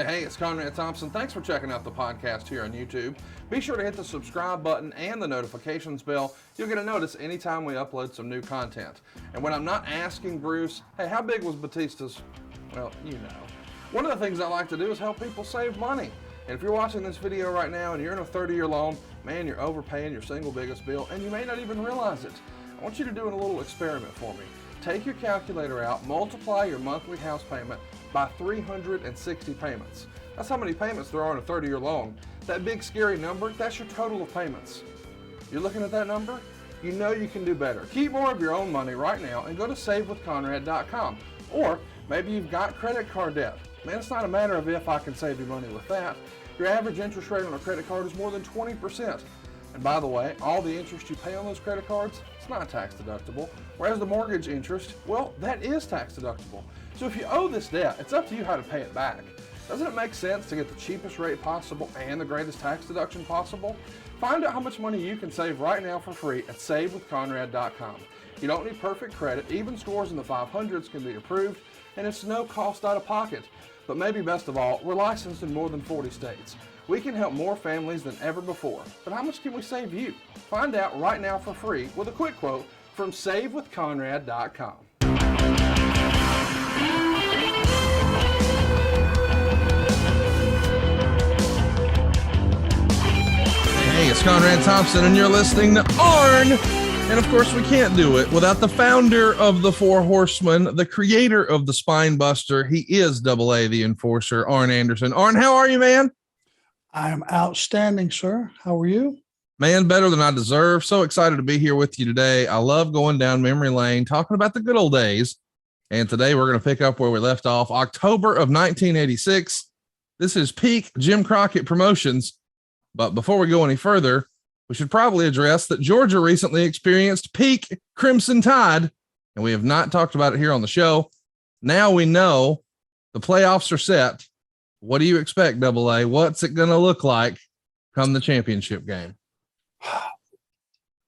Hey, it's Conrad Thompson. Thanks for checking out the podcast here on YouTube. Be sure to hit the subscribe button and the notifications bell. You'll get a notice anytime we upload some new content. And when I'm not asking Bruce, hey, how big was Batista's? Well, you know. One of the things I like to do is help people save money. And if you're watching this video right now and you're in a 30-year loan, man, you're overpaying your single biggest bill and you may not even realize it. I want you to do a little experiment for me. Take your calculator out, multiply your monthly house payment by 360 payments. That's how many payments there are in a 30-year loan. That big scary number, that's your total of payments. You're looking at that number? You know you can do better. Keep more of your own money right now and go to savewithconrad.com. Or maybe you've got credit card debt. Man, it's not a matter of if I can save you money with that. Your average interest rate on a credit card is more than 20%. And by the way, all the interest you pay on those credit cards, it's not tax deductible. Whereas the mortgage interest, well, that is tax deductible. So if you owe this debt, it's up to you how to pay it back. Doesn't it make sense to get the cheapest rate possible and the greatest tax deduction possible? Find out how much money you can save right now for free at savewithconrad.com. You don't need perfect credit. Even scores in the 500s can be approved, and it's no cost out of pocket. But maybe best of all, we're licensed in more than 40 states. We can help more families than ever before. But how much can we save you? Find out right now for free with a quick quote from savewithconrad.com. Hey, it's Conrad Thompson, and you're listening to Arn. And of course, we can't do it without the founder of the Four Horsemen, the creator of the Spine Buster. He is AA, the enforcer, Arn Anderson. Arn, how are you, man? I am outstanding, sir. How are you? Man, better than I deserve. So excited to be here with you today. I love going down memory lane, talking about the good old days. And today we're going to pick up where we left off, October of 1986. This is peak Jim Crockett Promotions. But before we go any further, we should probably address that Georgia recently experienced peak Crimson Tide, and we have not talked about it here on the show. Now we know the playoffs are set. What do you expect, AA? What's it going to look like come the championship game?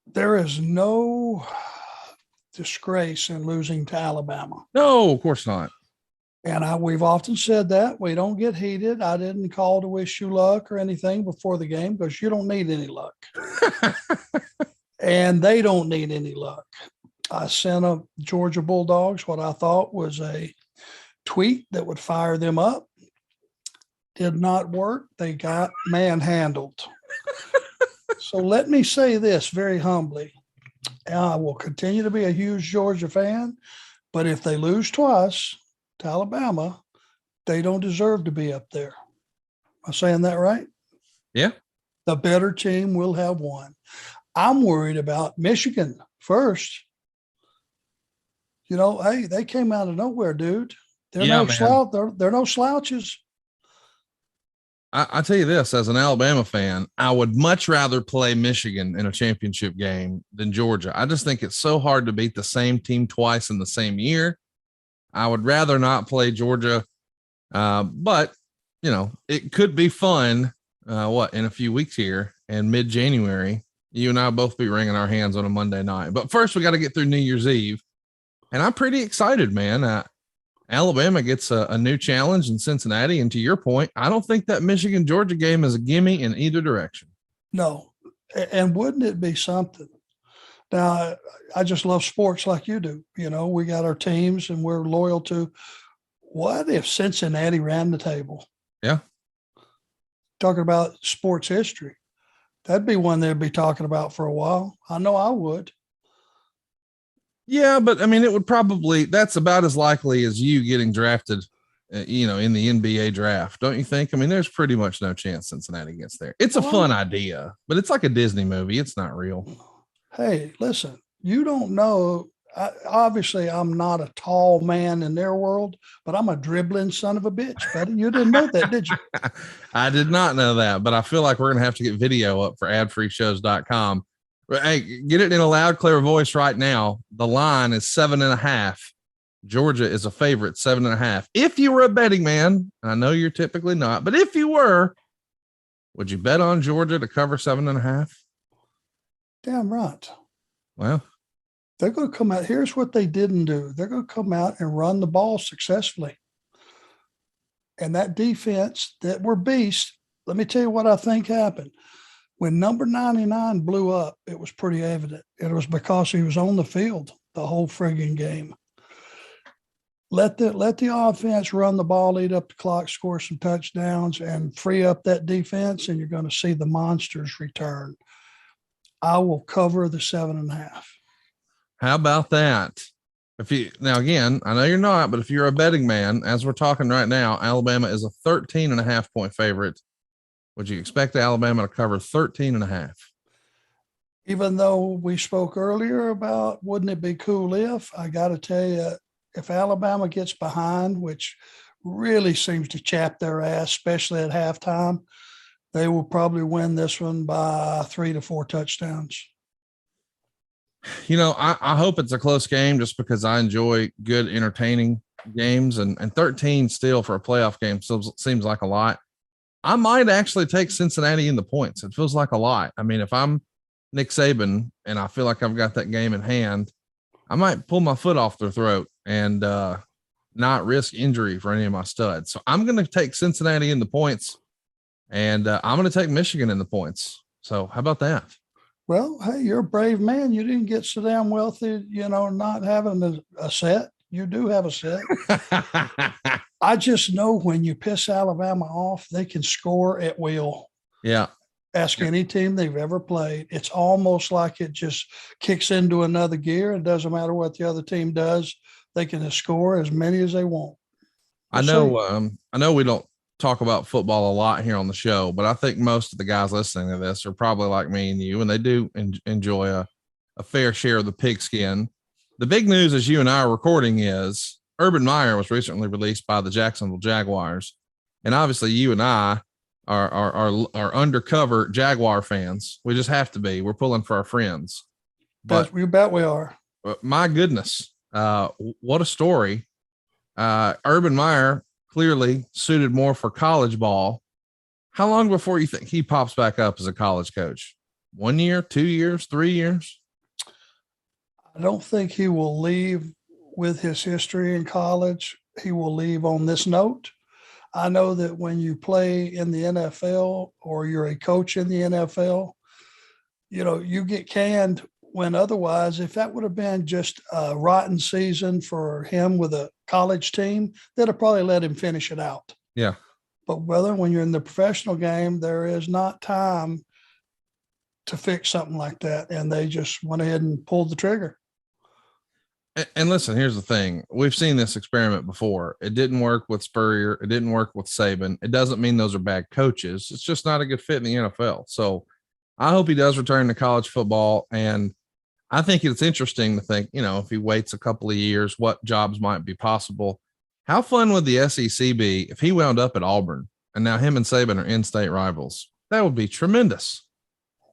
There is no disgrace in losing to Alabama. No, of course not. And we've often said that. We don't get heated. I didn't call to wish you luck or anything before the game because you don't need any luck. And they don't need any luck. I sent a Georgia Bulldogs what I thought was a tweet that would fire them up. Did not work. They got manhandled. So let me say this very humbly. I will continue to be a huge Georgia fan, but if they lose twice to Alabama, they don't deserve to be up there. Am I saying that right? Yeah. The better team will have won. I'm worried about Michigan first. You know, hey, they came out of nowhere, dude. They're they're no slouches. I tell you this, as an Alabama fan, I would much rather play Michigan in a championship game than Georgia. I just think it's so hard to beat the same team twice in the same year. I would rather not play Georgia, but, you know, it could be fun, in a few weeks here and mid-January, you and I will both be wringing our hands on a Monday night. But first, we got to get through New Year's Eve, and I'm pretty excited, man. Alabama gets a new challenge in Cincinnati. And to your point, I don't think that Michigan-Georgia game is a gimme in either direction. No. And wouldn't it be something? Now, I just love sports like you do. You know, we got our teams and we're loyal to. What if Cincinnati ran the table? Yeah. Talking about sports history. That'd be one they'd be talking about for a while. I know I would. Yeah, but I mean, it would probably, that's about as likely as you getting drafted, in the NBA draft, don't you think? I mean, there's pretty much no chance Cincinnati gets there. It's a fun idea, but it's like a Disney movie. It's not real. Hey, listen, you don't know. Obviously, I'm not a tall man in their world, but I'm a dribbling son of a bitch, buddy. You didn't know that, did you? I did not know that, but I feel like we're going to have to get video up for adfreeshows.com. Hey, get it in a loud, clear voice right now. The line is 7.5. Georgia is a favorite, 7.5. If you were a betting man, I know you're typically not, but if you were, would you bet on Georgia to cover 7.5? Damn right. Well, they're going to come out. Here's what they didn't do. They're going to come out and run the ball successfully. And that defense that were beasts, let me tell you what I think happened. When number 99 blew up, it was pretty evident. It was because he was on the field the whole friggin' game. Let the offense run the ball, eat up the clock, score some touchdowns, and free up that defense, and you're going to see the monsters return. I will cover the 7.5. How about that? Now again, I know you're not, but if you're a betting man, as we're talking right now, Alabama is a 13.5 point favorite. Would you expect Alabama to cover 13.5? Even though we spoke earlier about wouldn't it be cool if, I got to tell you, if Alabama gets behind, which really seems to chap their ass, especially at halftime, they will probably win this one by 3 to 4 touchdowns. I hope it's a close game just because I enjoy good, entertaining games, and 13 still for a playoff game still seems like a lot. I might actually take Cincinnati in the points. It feels like a lot. I mean, if I'm Nick Saban and I feel like I've got that game in hand, I might pull my foot off their throat and not risk injury for any of my studs. So I'm going to take Cincinnati in the points, and I'm going to take Michigan in the points. So how about that? Well, hey, you're a brave man. You didn't get so damn wealthy, not having a set. You do have a set. I just know when you piss Alabama off, they can score at will. Yeah. Ask any team they've ever played. It's almost like it just kicks into another gear. It doesn't matter what the other team does. They can score as many as they want. I know we don't talk about football a lot here on the show, but I think most of the guys listening to this are probably like me and you, and they do enjoy a fair share of the pigskin. The big news as you and I are recording is Urban Meyer was recently released by the Jacksonville Jaguars. And obviously you and I are undercover Jaguar fans. We just have to be. We're pulling for our friends. But you bet we are. My goodness. What a story. Urban Meyer clearly suited more for college ball. How long before you think he pops back up as a college coach? 1 year, 2 years, 3 years? I don't think he will leave with his history in college. He will leave on this note. I know that when you play in the NFL or you're a coach in the NFL, you get canned when otherwise, if that would have been just a rotten season for him with a college team, they'd have probably let him finish it out. Yeah. But when you're in the professional game, there is not time to fix something like that. And they just went ahead and pulled the trigger. And listen, here's the thing. We've seen this experiment before. It didn't work with Spurrier. It didn't work with Saban. It doesn't mean those are bad coaches. It's just not a good fit in the NFL. So I hope he does return to college football. And I think it's interesting to think, if he waits a couple of years, what jobs might be possible. How fun would the SEC be if he wound up at Auburn and now him and Saban are in-state rivals? That would be tremendous.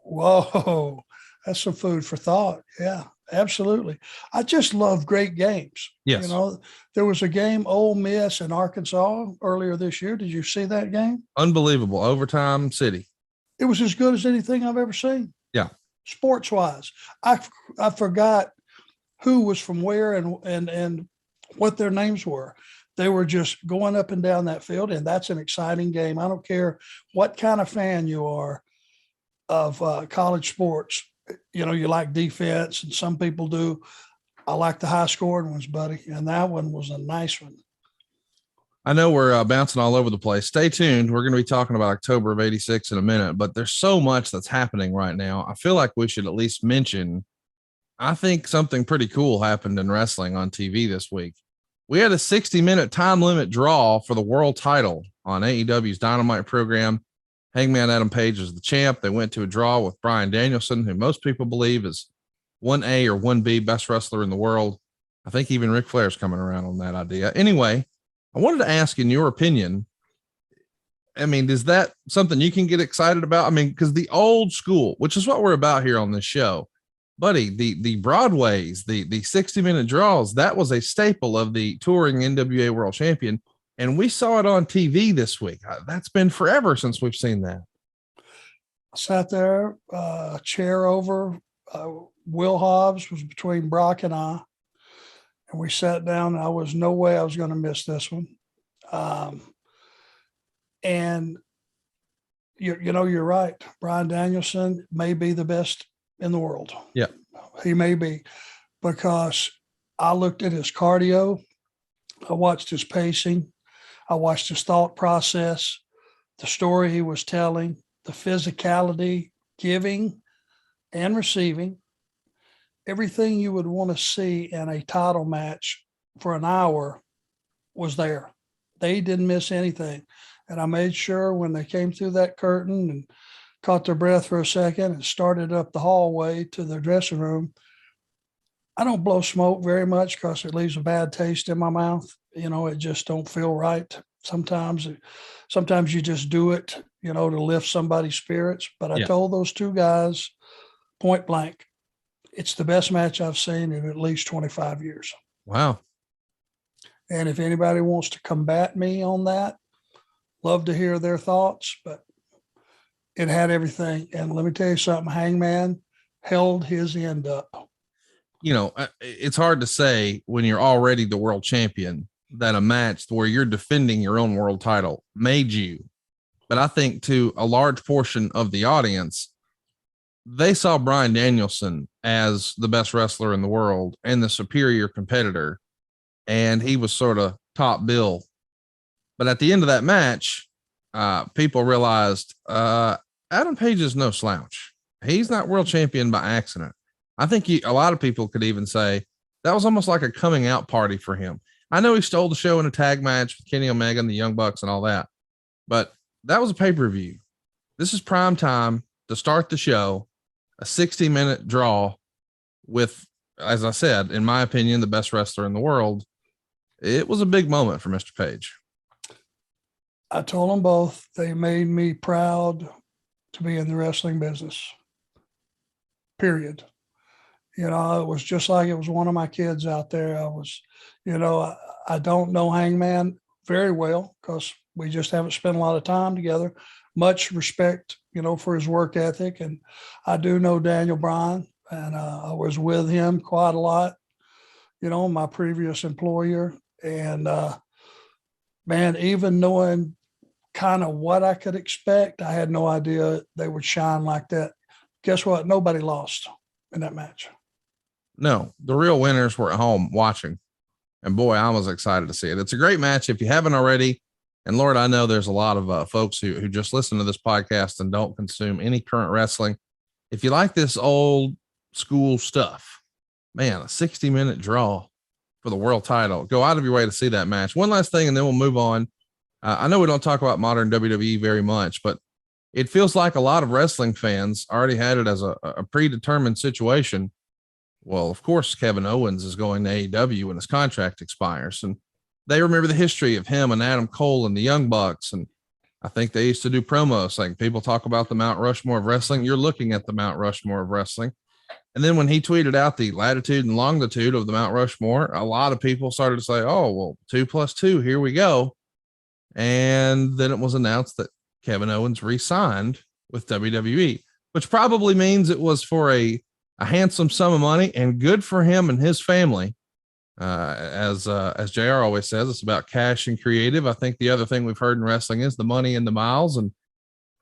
Whoa, that's some food for thought. Yeah. Absolutely. I just love great games. Yes. There was a game, Ole Miss and Arkansas earlier this year. Did you see that game? Unbelievable. Overtime city. It was as good as anything I've ever seen. Yeah. Sports wise. I forgot who was from where and what their names were. They were just going up and down that field, and that's an exciting game. I don't care what kind of fan you are of college sports. You like defense, and some people do. I like the high scoring ones, buddy. And that one was a nice one. I know we're bouncing all over the place. Stay tuned. We're going to be talking about October of '86 in a minute, but there's so much that's happening right now. I feel like we should at least mention, I think something pretty cool happened in wrestling on TV this week. We had a 60-minute time limit draw for the world title on AEW's Dynamite program. Hangman Adam Page is the champ. They went to a draw with Bryan Danielson, who most people believe is 1A or 1B best wrestler in the world. I think even Ric Flair's coming around on that idea. Anyway, I wanted to ask, in your opinion, is that something you can get excited about? Because the old school, which is what we're about here on this show, buddy, the Broadways, the 60-minute draws, that was a staple of the touring NWA World Champion. And we saw it on TV this week. That's been forever since we've seen that. I sat there, chair over. Will Hobbs was between Brock and I. And we sat down. No way I was going to miss this one. And you're right. Bryan Danielson may be the best in the world. Yeah. He may be, because I looked at his cardio. I watched his pacing. I watched his thought process, the story he was telling, the physicality, giving and receiving, everything you would want to see in a title match for an hour was there. They didn't miss anything. And I made sure when they came through that curtain and caught their breath for a second and started up the hallway to their dressing room. I don't blow smoke very much because it leaves a bad taste in my mouth. It just don't feel right. Sometimes you just do it, to lift somebody's spirits. But I told those two guys point blank, it's the best match I've seen in at least 25 years. Wow. And if anybody wants to combat me on that, love to hear their thoughts, but it had everything. And let me tell you something, Hangman held his end up. It's hard to say when you're already the world champion that a match where you're defending your own world title made you. But I think to a large portion of the audience, they saw Bryan Danielson as the best wrestler in the world and the superior competitor. And he was sort of top bill. But at the end of that match, people realized Adam Page is no slouch. He's not world champion by accident. I think a lot of people could even say that was almost like a coming out party for him. I know he stole the show in a tag match with Kenny Omega and the Young Bucks and all that, but that was a pay-per-view. This is prime time to start the show, a 60-minute draw with, as I said, in my opinion, the best wrestler in the world. It was a big moment for Mr. Page. I told them both they made me proud to be in the wrestling business, period. It was just like it was one of my kids out there. I don't know Hangman very well because we just haven't spent a lot of time together. Much respect, for his work ethic. And I do know Daniel Bryan, and I was with him quite a lot, my previous employer. And man, even knowing kind of what I could expect, I had no idea they would shine like that. Guess what? Nobody lost in that match. No, the real winners were at home watching. And boy, I was excited to see it. It's a great match. If you haven't already, and Lord, I know there's a lot of folks who just listen to this podcast and don't consume any current wrestling. If you like this old school stuff, man, a 60-minute draw for the world title, go out of your way to see that match. One last thing, and then we'll move on. I know we don't talk about modern WWE very much, but it feels like a lot of wrestling fans already had it as a predetermined situation. Well, of course, Kevin Owens is going to AEW when his contract expires, and they remember the history of him and Adam Cole and the Young Bucks. And I think they used to do promos like people talk about the Mount Rushmore of wrestling. You're looking at the Mount Rushmore of wrestling. And then when he tweeted out the latitude and longitude of the Mount Rushmore, a lot of people started to say, oh, well, 2 + 2, here we go. And then it was announced that Kevin Owens re-signed with WWE, which probably means it was for a handsome sum of money, and good for him and his family. As JR always says, it's about cash and creative. I think the other thing we've heard in wrestling is the money and the miles. And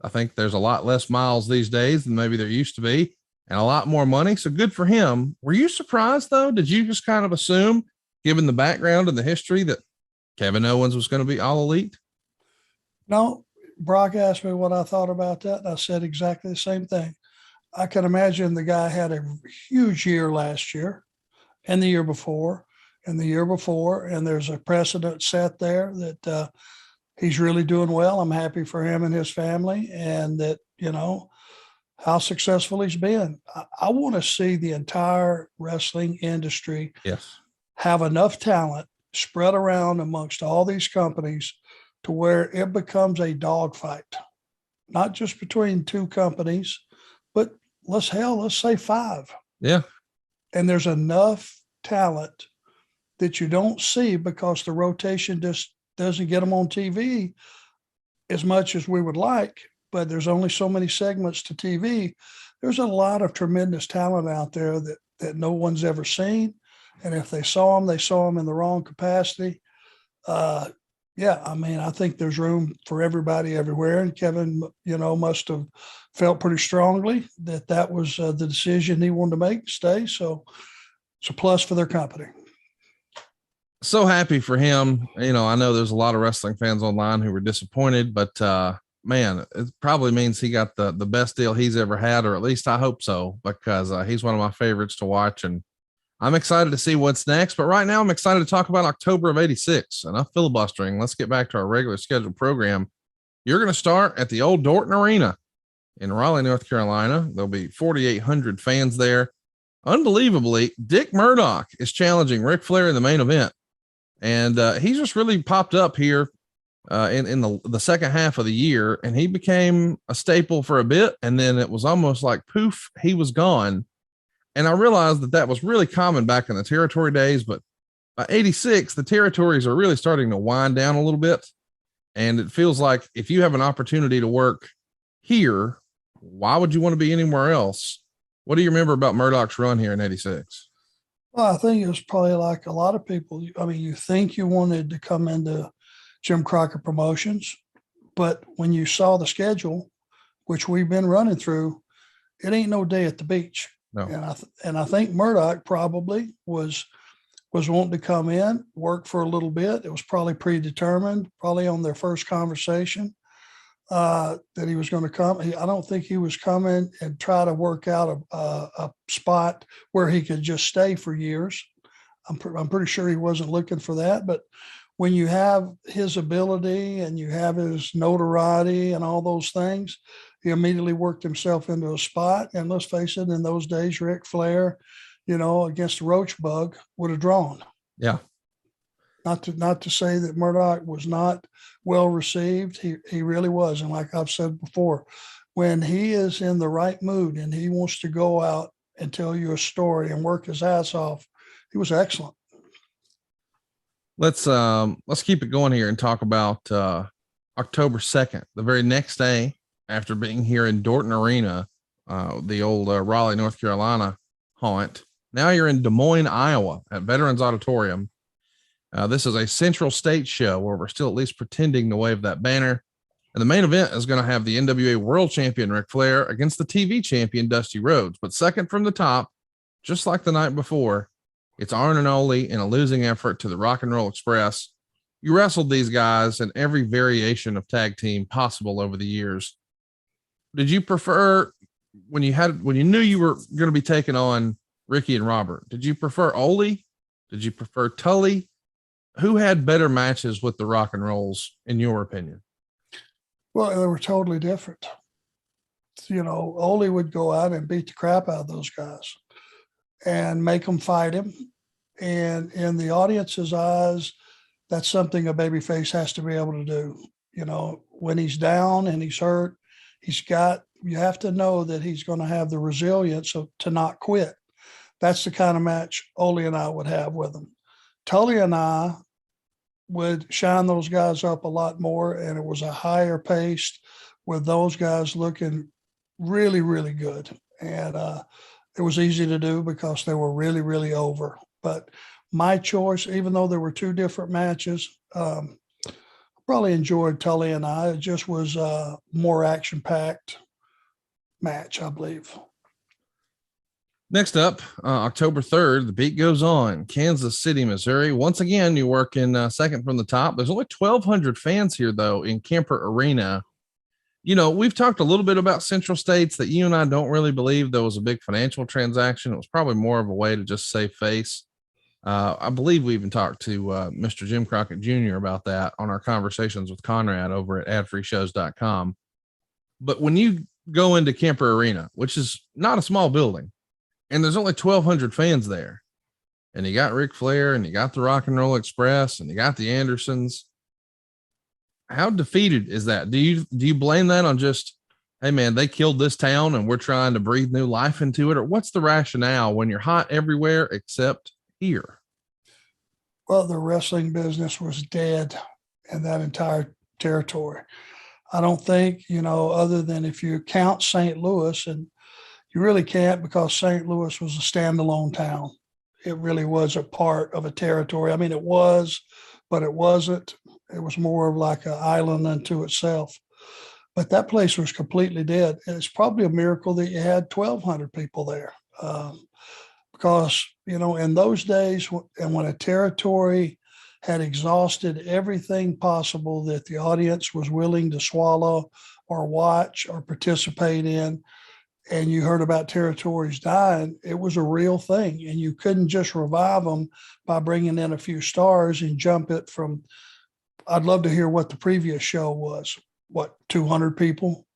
I think there's a lot less miles these days than maybe there used to be, and a lot more money. So good for him. Were you surprised though? Did you just kind of assume, given the background and the history, that Kevin Owens was going to be all elite? No, Brock asked me what I thought about that, and I said exactly the same thing. I can imagine the guy had a huge year last year and the year before and the year before, and there's a precedent set there that he's really doing well. I'm happy for him and his family, and that, how successful he's been. I want to see the entire wrestling industry have enough talent spread around amongst all these companies to where it becomes a dogfight, not just between two companies, but let's say 5. Yeah. And there's enough talent that you don't see because the rotation just doesn't get them on TV as much as we would like, but there's only so many segments to TV. There's a lot of tremendous talent out there that no one's ever seen. And if they saw them in the wrong capacity. Yeah, I mean, I think there's room for everybody everywhere, and Kevin, must have felt pretty strongly that that was the decision he wanted to make, stay. So it's a plus for their company. So happy for him. I know there's a lot of wrestling fans online who were disappointed, but man, it probably means he got the best deal he's ever had, or at least I hope so, because he's one of my favorites to watch, and I'm excited to see what's next. But right now, I'm excited to talk about October of '86. Enough filibustering. Let's get back to our regular scheduled program. You're going to start at the old Dorton Arena in Raleigh, North Carolina. There'll be 4,800 fans there. Unbelievably, Dick Murdoch is challenging Ric Flair in the main event. And he's just really popped up here in the second half of the year, and he became a staple for a bit. And then it was almost like poof, he was gone. And I realized that was really common back in the territory days, but by '86, the territories are really starting to wind down a little bit. And it feels like if you have an opportunity to work here, why would you want to be anywhere else? What do you remember about Murdoch's run here in '86? Well, I think it was probably like a lot of people. I mean, you think you wanted to come into Jim Crockett Promotions, but when you saw the schedule, which we've been running through, it ain't no day at the beach. No. And I think Murdoch probably was wanting to come in, work for a little bit. It was probably predetermined, probably on their first conversation, that he was going to come. I don't think he was coming and try to work out a spot where he could just stay for years. I'm pretty sure he wasn't looking for that. But when you have his ability and you have his notoriety and all those things, he immediately worked himself into a spot. And let's face it, in those days, Ric Flair, against the Roach Bug would have drawn. Yeah. Not to say that Murdoch was not well received. He really was. And like I've said before, when he is in the right mood and he wants to go out and tell you a story and work his ass off, he was excellent. Let's keep it going here and talk about October 2nd, the very next day after being here in Dorton Arena, the old Raleigh, North Carolina haunt. Now you're in Des Moines, Iowa at Veterans Auditorium. This is a Central State show where we're still at least pretending to wave that banner. And the main event is going to have the NWA World Champion Ric Flair against the TV Champion Dusty Rhodes. But second from the top, just like the night before, it's Arn and Ole in a losing effort to the Rock and Roll Express. You wrestled these guys in every variation of tag team possible over the years. Did you prefer when you knew you were going to be taking on Ricky and Robert? Did you prefer Ole? Did you prefer Tully? Who had better matches with the Rock and Rolls, in your opinion? Well, they were totally different. Ole would go out and beat the crap out of those guys and make them fight him. And in the audience's eyes, that's something a babyface has to be able to do. When he's down and he's hurt, you have to know that he's going to have the resilience to not quit. That's the kind of match Ole and I would have with him. Tully and I would shine those guys up a lot more, and it was a higher pace with those guys looking really, really good. And it was easy to do because they were really, really over. But my choice, even though there were two different matches, probably enjoyed Tully and I. It just was a more action-packed match, I believe. Next up, October 3rd, the beat goes on. Kansas City, Missouri. Once again, you work in second from the top. There's only 1,200 fans here, though, in Kemper Arena. We've talked a little bit about Central States that you and I don't really believe there was a big financial transaction. It was probably more of a way to just save face. I believe we even talked to Mr. Jim Crockett Jr. about that on our conversations with Conrad over at adfreeshows.com. But when you go into Kemper Arena, which is not a small building, and there's only 1,200 fans there, and you got Ric Flair and you got the Rock and Roll Express and you got the Andersons, how defeated is that? Do you blame that on just, hey man, they killed this town and we're trying to breathe new life into it? Or what's the rationale when you're hot everywhere except here? Well, the wrestling business was dead in that entire territory. I don't think, other than if you count St. Louis, and you really can't, because St. Louis was a standalone town. It really was a part of a territory. I mean, it was, but it wasn't. It was more of like an island unto itself. But that place was completely dead. It's probably a miracle that you had 1,200 people there. Because, in those days, and when a territory had exhausted everything possible that the audience was willing to swallow or watch or participate in, and you heard about territories dying, it was a real thing. And you couldn't just revive them by bringing in a few stars and jump it from, I'd love to hear what the previous show was. What, 200 people,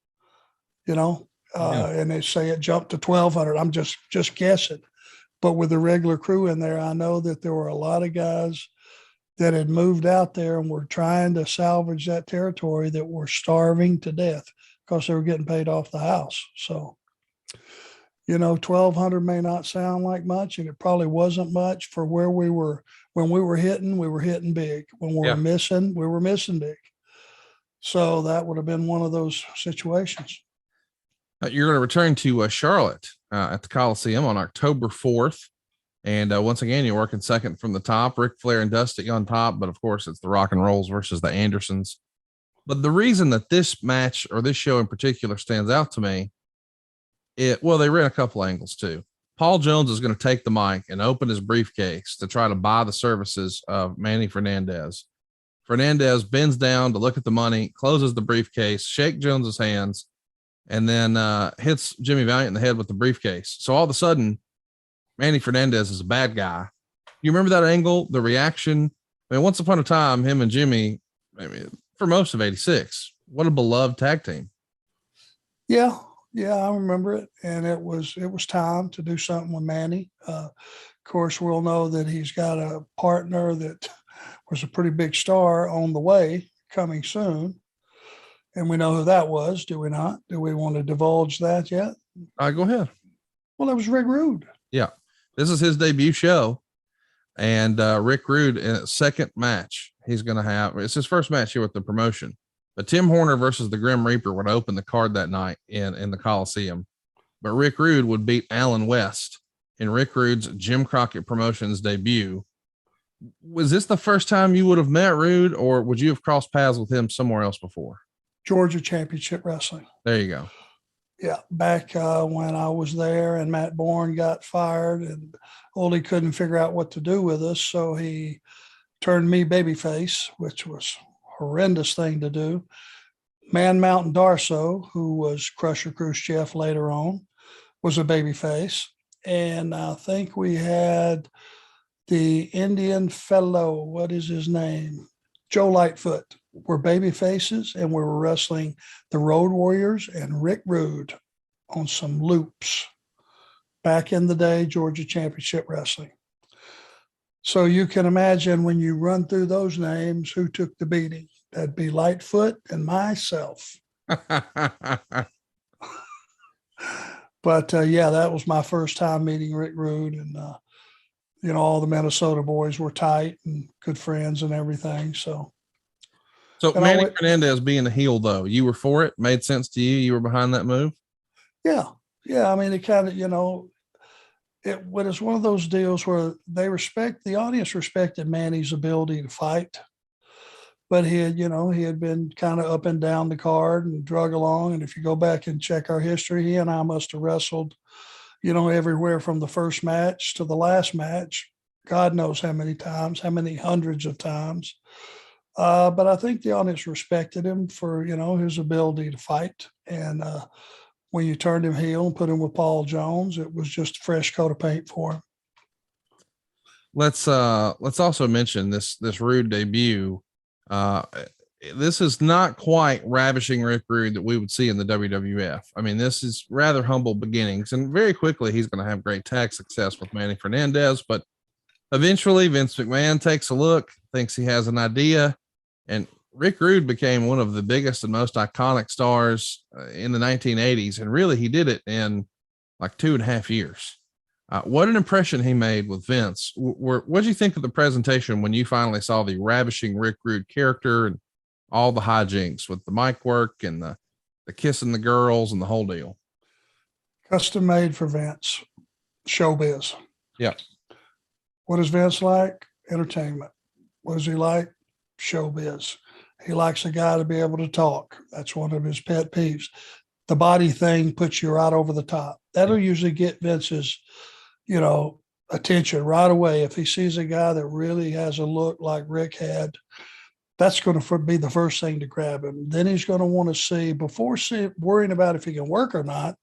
and they say it jumped to 1,200. I'm just guessing. But with the regular crew in there, I know that there were a lot of guys that had moved out there and were trying to salvage that territory that were starving to death because they were getting paid off the house. So, 1,200 may not sound like much, and it probably wasn't much for where we were. When we were hitting big. When we were missing big. So that would have been one of those situations. You're going to return to Charlotte at the Coliseum on October 4th. And once again, you're working second from the top, Ric Flair and Dusty on top. But of course, it's the Rock and Rolls versus the Andersons. But the reason that this match or this show in particular stands out to me, they ran a couple angles too. Paul Jones is going to take the mic and open his briefcase to try to buy the services of Manny Fernandez. Fernandez bends down to look at the money, closes the briefcase, shake Jones's hands, and then hits Jimmy Valiant in the head with the briefcase. So all of a sudden, Manny Fernandez is a bad guy. You remember that angle, the reaction? I mean, once upon a time, him and Jimmy, for most of 86, what a beloved tag team. Yeah, I remember it. And it was time to do something with Manny. Of course, we'll know that he's got a partner that was a pretty big star on the way, coming soon. And we know who that was, do we not? Do we want to divulge that yet? Go ahead. Well, it was Rick Rude. Yeah. This is his debut show. And Rick Rude, in his second match, he's going to have, it's his first match here with the promotion. But Tim Horner versus the Grim Reaper would open the card that night in the Coliseum. But Rick Rude would beat Alan West in Rick Rude's Jim Crockett Promotions debut. Was this the first time you would have met Rude, or would you have crossed paths with him somewhere else before? Georgia Championship Wrestling. There you go. Yeah, back when I was there and Matt Bourne got fired and Ole couldn't figure out what to do with us, so he turned me babyface, which was a horrendous thing to do. Man Mountain Darso, who was Crusher Khrushchev later on, was a babyface. And I think we had the Indian fellow, what is his name? Joe Lightfoot, were baby faces, and we were wrestling the Road Warriors and Rick Rude on some loops back in the day, Georgia Championship Wrestling. So you can imagine when you run through those names, who took the beating. That'd be Lightfoot and myself. But yeah, that was my first time meeting Rick Rude, and all the Minnesota boys were tight and good friends and everything. So Manny Fernandez being a heel, though, you were for it? Made sense to you? You were behind that move? Yeah. I mean, it kind of, when it's one of those deals where the audience respected Manny's ability to fight, but he had been kind of up and down the card and drug along. And if you go back and check our history, he and I must have wrestled, everywhere from the first match to the last match, God knows how many times, how many hundreds of times. But I think the audience respected him for, his ability to fight. And when you turned him heel and put him with Paul Jones, it was just a fresh coat of paint for him. Let's also mention this Rude debut. This is not quite ravishing Rick Rude that we would see in the WWF. I mean, this is rather humble beginnings, and very quickly he's going to have great tag success with Manny Fernandez. But eventually Vince McMahon takes a look, thinks he has an idea, and Rick Rude became one of the biggest and most iconic stars in the 1980s. And really, he did it in like 2.5 years. What an impression he made with Vince. What did you think of the presentation when you finally saw the ravishing Rick Rude character and all the hijinks with the mic work and the kissing the girls and the whole deal? Custom made for Vince. Showbiz. Yeah. What is Vince like? Entertainment. What is he like? showbiz. He likes a guy to be able to talk. That's one of his pet peeves. The body thing puts you right over the top. That'll usually get Vince's, attention right away. If he sees a guy that really has a look like Rick had, that's going to be the first thing to grab him. Then he's going to want to see, before worrying about if he can work or not,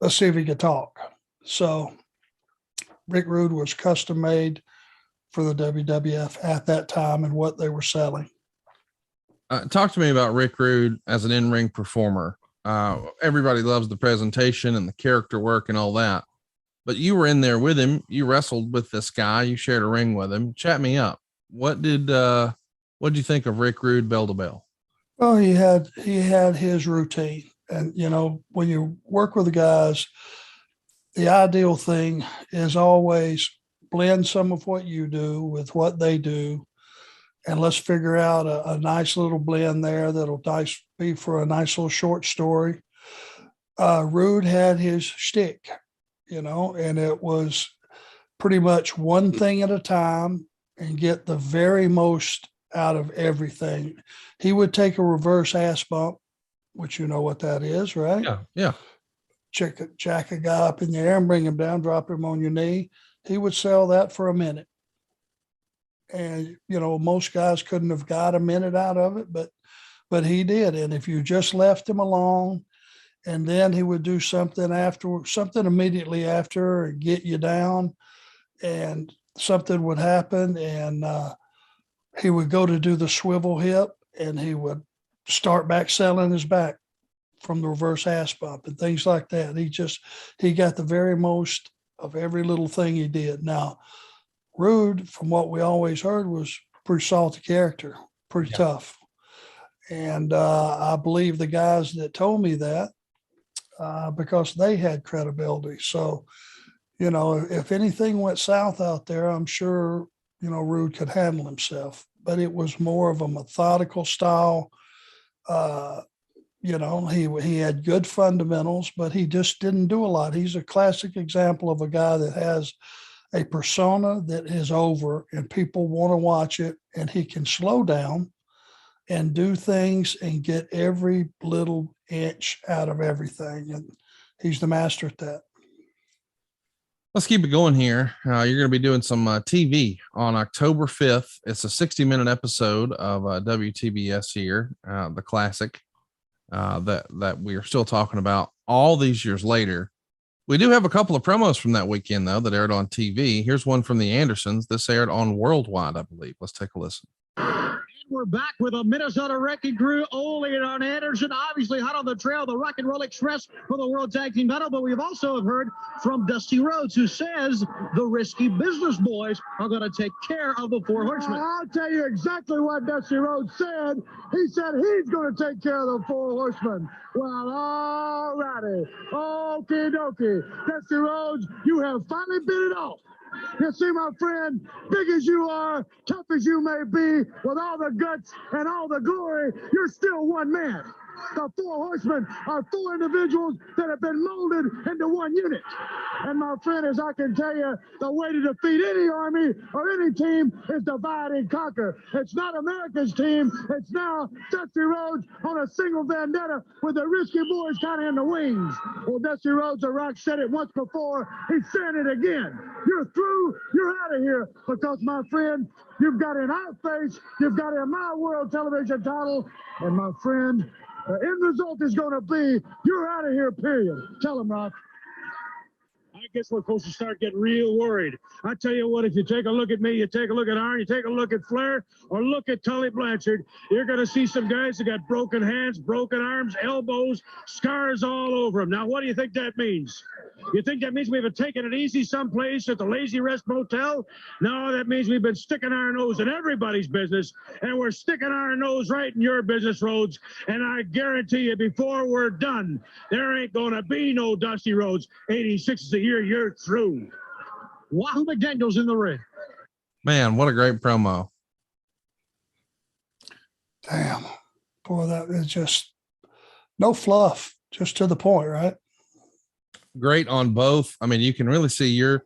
let's see if he can talk. So Rick Rude was custom made for the WWF at that time and what they were selling. Talk to me about Rick Rude as an in-ring performer. Everybody loves the presentation and the character work and all that, but you were in there with him. You wrestled with this guy. You shared a ring with him. Chat me up. What did you think of Rick Rude bell to bell? Well, he had his routine, and when you work with the guys, the ideal thing is always blend some of what you do with what they do, and let's figure out a nice little blend there that'll be for a nice little short story. Rude had his shtick, and it was pretty much one thing at a time and get the very most out of everything. He would take a reverse ass bump, which you know what that is, right? Yeah. Jack a guy up in the air and bring him down, drop him on your knee. He would sell that for a minute. And, most guys couldn't have got a minute out of it, but he did. And if you just left him alone, and then he would do something immediately after and get you down, and something would happen, and he would go to do the swivel hip, and he would start back selling his back from the reverse ass bump and things like that. He got the very most of every little thing he did. Now, Rude, from what we always heard, was pretty salty character, pretty tough. And I believe the guys that told me that because they had credibility. So, if anything went south out there, I'm sure, Rude could handle himself. But it was more of a methodical style. He had good fundamentals, but he just didn't do a lot. He's a classic example of a guy that has a persona that is over and people want to watch it, and he can slow down and do things and get every little inch out of everything. And he's the master at that. Let's keep it going here. You're going to be doing some TV on October 5th. It's a 60-minute episode of WTBS here, the classic that we are still talking about all these years later. We do have a couple of promos from that weekend, though, that aired on TV. Here's one from the Andersons. This aired on Worldwide, I believe. Let's take a listen. We're back with a Minnesota Wrecking Crew, Ole and Arn Anderson, obviously hot on the trail, the Rock and Roll Express for the World Tag Team title. But we've also heard from Dusty Rhodes, who says the Risky Business Boys are going to take care of the Four Horsemen. I'll tell you exactly what Dusty Rhodes said. He said he's going to take care of the Four Horsemen. Well, all righty. Okie dokie. Dusty Rhodes, you have finally bit it off. You see, my friend, big as you are, tough as you may be, with all the guts and all the glory, you're still one man. The Four Horsemen are four individuals that have been molded into one unit. And my friend, as I can tell you, the way to defeat any army or any team is divide and conquer. It's not America's team. It's now Dusty Rhodes on a single vendetta with the Risky Boys kind of in the wings. Well, Dusty Rhodes, The Rock, said it once before. He's saying it again. You're through. You're out of here because, my friend, you've got in our face. You've got in my world television title. And, my friend, the end result is going to be you're out of here, period. Tell him, Rock. I guess we're supposed to start getting real worried. I tell you what, if you take a look at me, you take a look at Arn, you take a look at Flair, or look at Tully Blatcher, you're going to see some guys that got broken hands, broken arms, elbows, scars all over them. Now, what do you think that means? You think that means we've been taking it easy someplace at the Lazy Rest Motel? No, that means we've been sticking our nose in everybody's business, and we're sticking our nose right in your business, Rhodes. And I guarantee you, before we're done, there ain't going to be no Dusty Rhodes. 86 is the year you're through. Wahoo McDaniel's in the ring. Man, what a great promo. Damn. Boy, that is just no fluff, just to the point, right? Great on both. I mean, you can really see your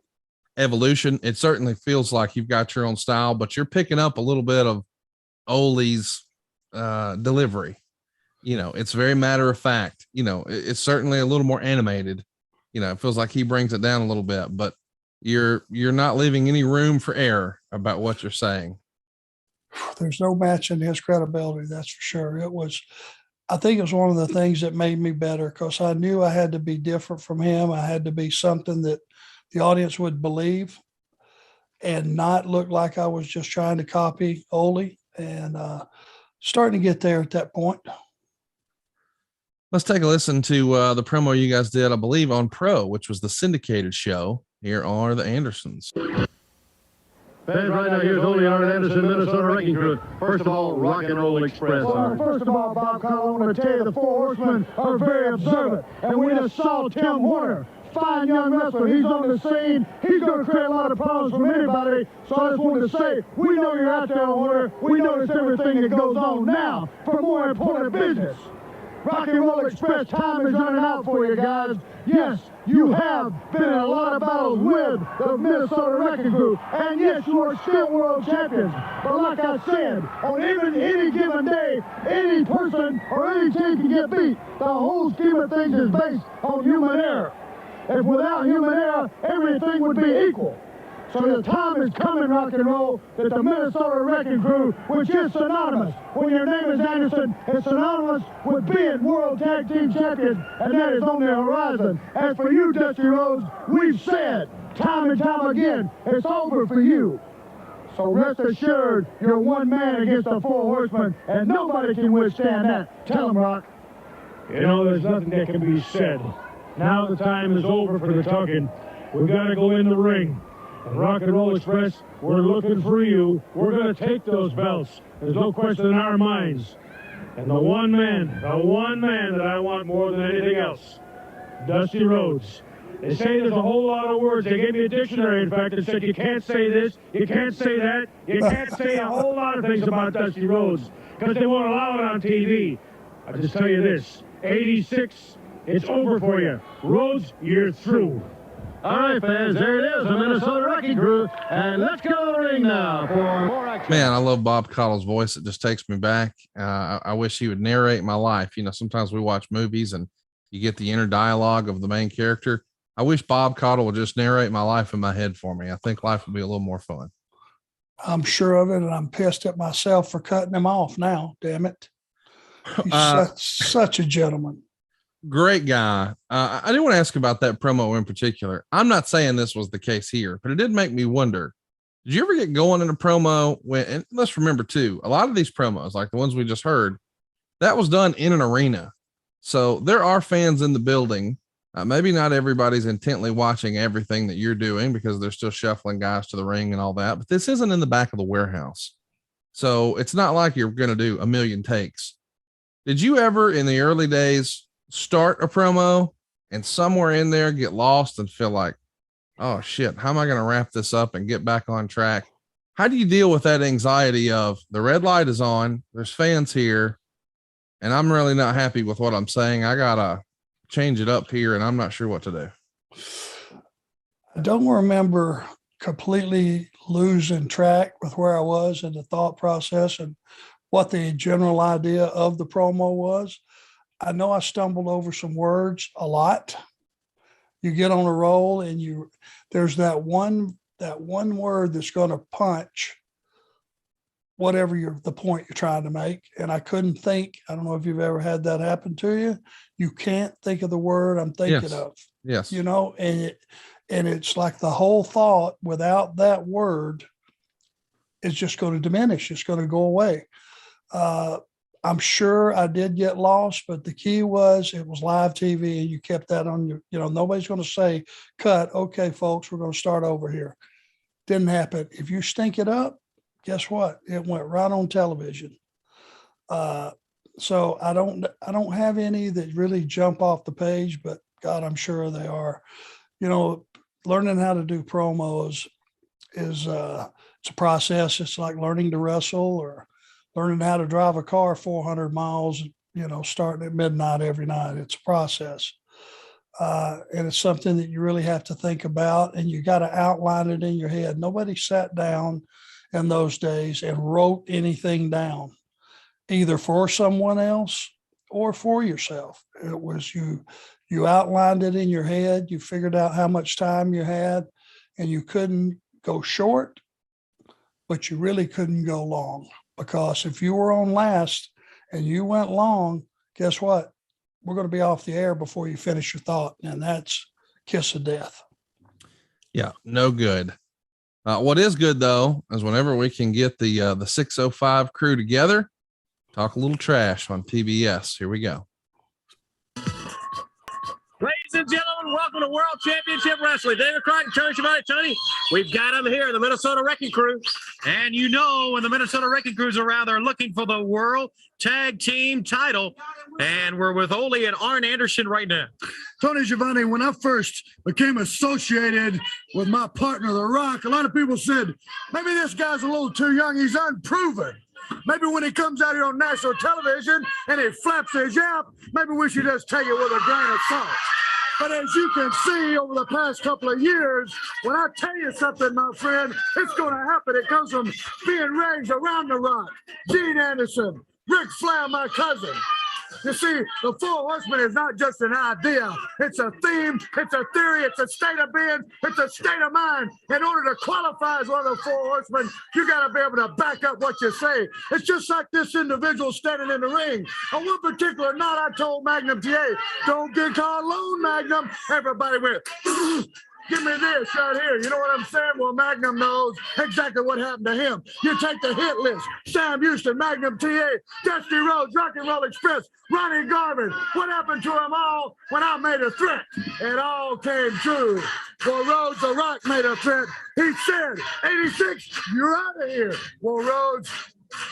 evolution. It certainly feels like you've got your own style, but you're picking up a little bit of Ole's delivery. It's very matter of fact. It's certainly a little more animated. It feels like he brings it down a little bit, but you're not leaving any room for error about what you're saying. There's no matching his credibility, that's for sure. I think it was one of the things that made me better, because I knew I had to be different from him. I had to be something that the audience would believe and not look like I was just trying to copy Ole, and starting to get there at that point. Let's take a listen to the promo you guys did, I believe, on Pro, which was the syndicated show. Here are the Andersons. Fans, right now, here's Ole Arn Anderson, Minnesota Wrecking Crew. First of all, Rock and Roll Express. Well, first of all, Bob Cottle, I want to tell you the Four Horsemen are very observant. And we just saw Tim Horner, fine young wrestler. He's on the scene. He's going to create a lot of problems from anybody. So I just wanted to say, we know you're out there, Horner. We notice everything that goes on now for more important business. Rock and Roll Express, time is running out for you guys. Yes, you have been in a lot of battles with the Minnesota Wrecking Crew, and yes, you are still world champions. But like I said, on any given day, any person or any team can get beat. The whole scheme of things is based on human error. If without human error, everything would be equal. So the time is coming, Rock and Roll, that the Minnesota Wrecking Crew, which is synonymous, when your name is Anderson, it's synonymous with being World Tag Team Champions, and that is on the horizon. As for you, Dusty Rhodes, we've said time and time again, it's over for you. So rest assured, you're one man against the Four Horsemen, and nobody can withstand that. Tell them, Rock. You know, there's nothing that can be said. Now the time is over for the talking. We've got to go in the ring. And Rock and Roll Express, we're looking for you. We're going to take those belts. There's no question in our minds. And the one man that I want more than anything else, Dusty Rhodes. They say there's a whole lot of words. They gave me a dictionary, in fact, that said you can't say this, you can't say that, you can't say a whole lot of things about Dusty Rhodes because they won't allow it on TV. I'll just tell you this, 86, it's over for you. Rhodes, you're through. All right, fans, there it is, the Minnesota Wrecking Crew, and let's go to the ring now for more action. Man, I love Bob Cottle's voice. It just takes me back. I wish he would narrate my life. Sometimes we watch movies and you get the inner dialogue of the main character. I wish Bob Cottle would just narrate my life in my head for me. I think life would be a little more fun. I'm sure of it, and I'm pissed at myself for cutting him off now, damn it. He's such a gentleman. Great guy. I do want to ask about that promo in particular. I'm not saying this was the case here, but it did make me wonder. Did you ever get going in a promo and let's remember too, a lot of these promos, like the ones we just heard, that was done in an arena. So there are fans in the building. Maybe not everybody's intently watching everything that you're doing because they're still shuffling guys to the ring and all that, but this isn't in the back of the warehouse. So it's not like you're going to do a million takes. Did you ever in the early days start a promo and somewhere in there get lost and feel like, oh shit, how am I going to wrap this up and get back on track? How do you deal with that anxiety of the red light is on, there's fans here, and I'm really not happy with what I'm saying. I got to change it up here and I'm not sure what to do. I don't remember completely losing track with where I was in the thought process and what the general idea of the promo was. I know I stumbled over some words a lot. You get on a roll and there's that one word that's going to punch whatever the point you're trying to make. And I couldn't think. I don't know if you've ever had that happen to you. You can't think of the word I'm thinking of. Yes. And it's like the whole thought without that word is just going to diminish. It's going to go away. I'm sure I did get lost, but the key was it was live TV and you kept that on nobody's going to say, cut. Okay, folks, we're going to start over here. Didn't happen. If you stink it up, guess what? It went right on television. So I don't have any that really jump off the page, but God, I'm sure they are. Learning how to do promos is it's a process. It's like learning to wrestle or learning how to drive a car 400 miles, starting at midnight every night. It's a process. And it's something that you really have to think about and you got to outline it in your head. Nobody sat down in those days and wrote anything down, either for someone else or for yourself. It was you outlined it in your head, you figured out how much time you had, and you couldn't go short, but you really couldn't go long, because if you were on last and you went long, guess what? We're going to be off the air before you finish your thought, and that's kiss of death. Yeah, no good. What is good though is whenever we can get the 605 crew together, talk a little trash on PBS. Here we go. Ladies and gentlemen, welcome to World Championship Wrestling. David Crockett, Tony Schiavone. Tony, we've got them here, the Minnesota Wrecking Crew. And you know when the Minnesota Wrecking Crew's around, they're looking for the World Tag Team title. And we're with Ole and Arn Anderson right now. Tony Schiavone, when I first became associated with my partner, The Rock, a lot of people said, maybe this guy's a little too young. He's unproven. Maybe when he comes out here on national television and he flaps his yap, maybe we should just take it with a grain of salt. But as you can see over the past couple of years, when I tell you something, my friend, it's going to happen. It comes from being raised around The Rock, Gene Anderson, Ric Flair, my cousin. You see, the Four Horsemen is not just an idea. It's a theme, it's a theory, it's a state of being, it's a state of mind. In order to qualify as one of the Four Horsemen, you got to be able to back up what you say. It's just like this individual standing in the ring. On one particular night, I told Magnum TA, don't get caught alone, Magnum. Everybody went, give me this right here. You know what I'm saying? Well, Magnum knows exactly what happened to him. You take the hit list. Sam Houston, Magnum TA, Dusty Rhodes, Rock and Roll Express, Ronnie Garvin. What happened to them all when I made a threat? It all came true. Well, Rhodes, The Rock made a threat. He said, 86, you're out of here. Well, Rhodes,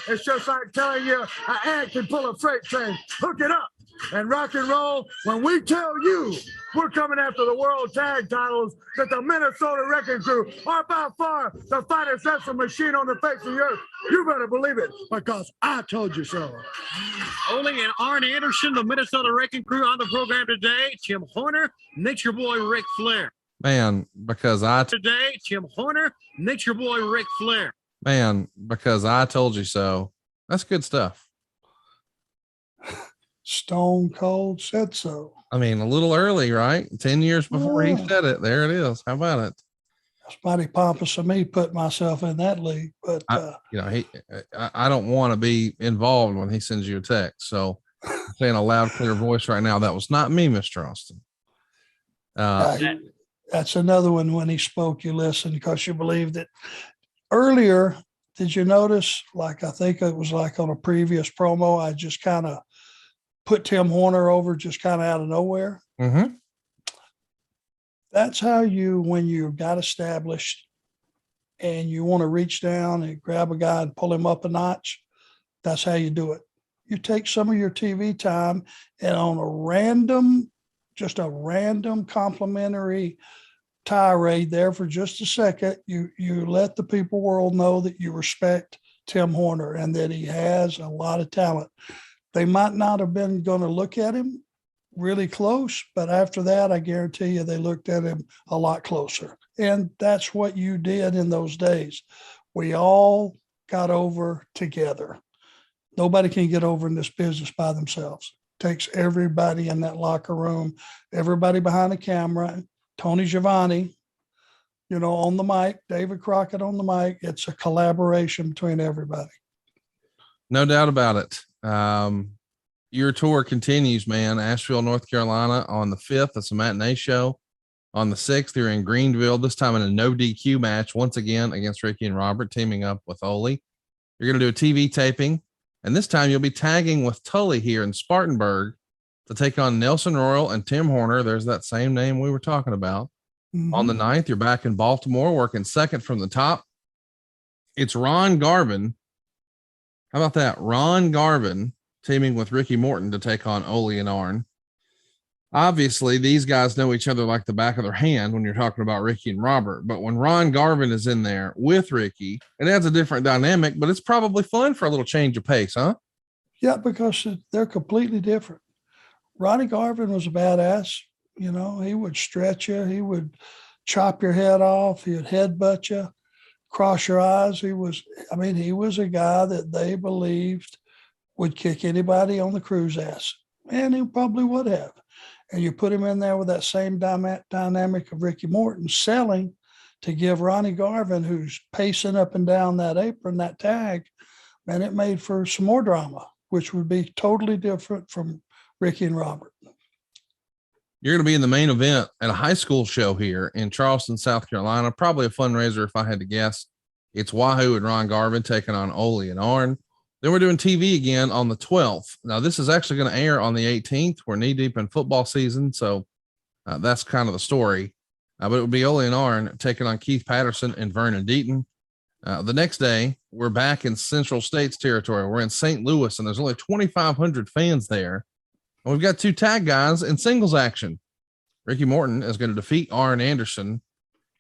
it's just like telling you an ant can pull a freight train. Hook it up. And Rock and Roll, when we tell you we're coming after the world tag titles, that the Minnesota Wrecking Crew are by far the finest wrestling machine on the face of the earth, you better believe it, because I told you so. Ole and Arn Anderson, the Minnesota Wrecking Crew, on the program today. Tim Horner, Nature Boy Ric Flair. Man, because Today, Tim Horner, Nature Boy Ric Flair. Man, because I told you so. That's good stuff. Stone Cold said so. I mean, a little early, right? 10 years before he said it. There it is. How about it? That's mighty pompous of me put myself in that league, but I don't want to be involved when he sends you a text. So I'm saying a loud, clear voice right now. That was not me, Mr. Austin. That's another one. When he spoke, you listened because you believed it. Earlier, did you notice, like, I think it was like on a previous promo, I just kind of put Tim Horner over just kind of out of nowhere. Mm-hmm. That's how you, when you got established and you want to reach down and grab a guy and pull him up a notch, that's how you do it. You take some of your TV time and on a random complimentary tirade there for just a second, you let the people world know that you respect Tim Horner and that he has a lot of talent. They might not have been going to look at him really close, but after that, I guarantee you they looked at him a lot closer. And that's what you did in those days. We all got over together. Nobody can get over in this business by themselves. It takes everybody in that locker room, everybody behind the camera, Tony Schiavone, on the mic, David Crockett on the mic. It's a collaboration between everybody. No doubt about it. Your tour continues, man. Asheville, North Carolina on the 5th. That's a matinee show. On the 6th, you're in Greenville, this time in a no DQ match, once again against Ricky and Robert, teaming up with Ole. You're going to do a TV taping, and this time you'll be tagging with Tully here in Spartanburg to take on Nelson Royal and Tim Horner. There's that same name we were talking about. Mm-hmm. On the 9th, you're back in Baltimore, working second from the top. It's Ron Garvin. How about that? Ron Garvin teaming with Ricky Morton to take on Ole and Arn. Obviously, these guys know each other like the back of their hand when you're talking about Ricky and Robert. But when Ron Garvin is in there with Ricky, it adds a different dynamic, but it's probably fun for a little change of pace, huh? Yeah, because they're completely different. Ronnie Garvin was a badass. He would stretch you. He would chop your head off. He would headbutt you. cross your eyes. He was a guy that they believed would kick anybody on the crew's ass, and he probably would have. And you put him in there with that same dynamic of Ricky Morton selling to give Ronnie Garvin, who's pacing up and down that apron, that tag, and it made for some more drama, which would be totally different from Ricky and Robert. You're going to be in the main event at a high school show here in Charleston, South Carolina. Probably a fundraiser if I had to guess. It's Wahoo and Ron Garvin taking on Ole and Arn. Then we're doing TV again on the 12th. Now, this is actually going to air on the 18th. We're knee deep in football season, so that's kind of the story. But it would be Ole and Arn taking on Keith Patterson and Vernon Deaton. The next day, we're back in Central States territory. We're in St. Louis, and there's only 2,500 fans there. And we've got two tag guys in singles action. Ricky Morton is going to defeat Arn Anderson.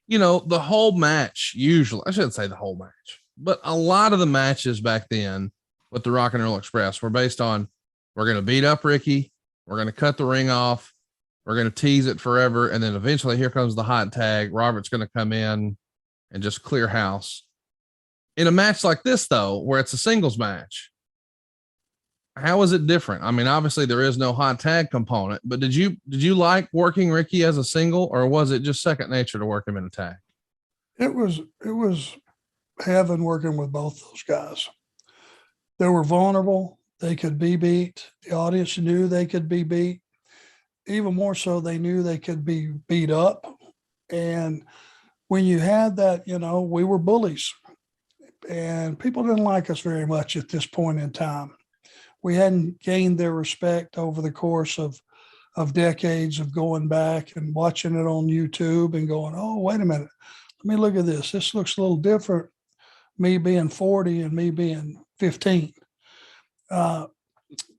You know, the whole match, usually, I shouldn't say the whole match, but a lot of the matches back then with the Rock and Roll Express were based on, we're going to beat up Ricky, we're going to cut the ring off, we're going to tease it forever, and then eventually here comes the hot tag. Robert's going to come in and just clear house. In a match like this, though, where it's a singles match, how is it different? I mean, obviously there is no hot tag component, but did you like working Ricky as a single, or was it just second nature to work him in a tag? It was heaven working with both those guys. They were vulnerable. They could be beat. The audience knew they could be beat. Even more so, they knew they could be beat up. And when you had that, you know, we were bullies, and people didn't like us very much at this point in time. We hadn't gained their respect over the course of decades of going back and watching it on YouTube and going, oh, wait a minute, let me look at this. This looks a little different. Me being 40 and me being 15.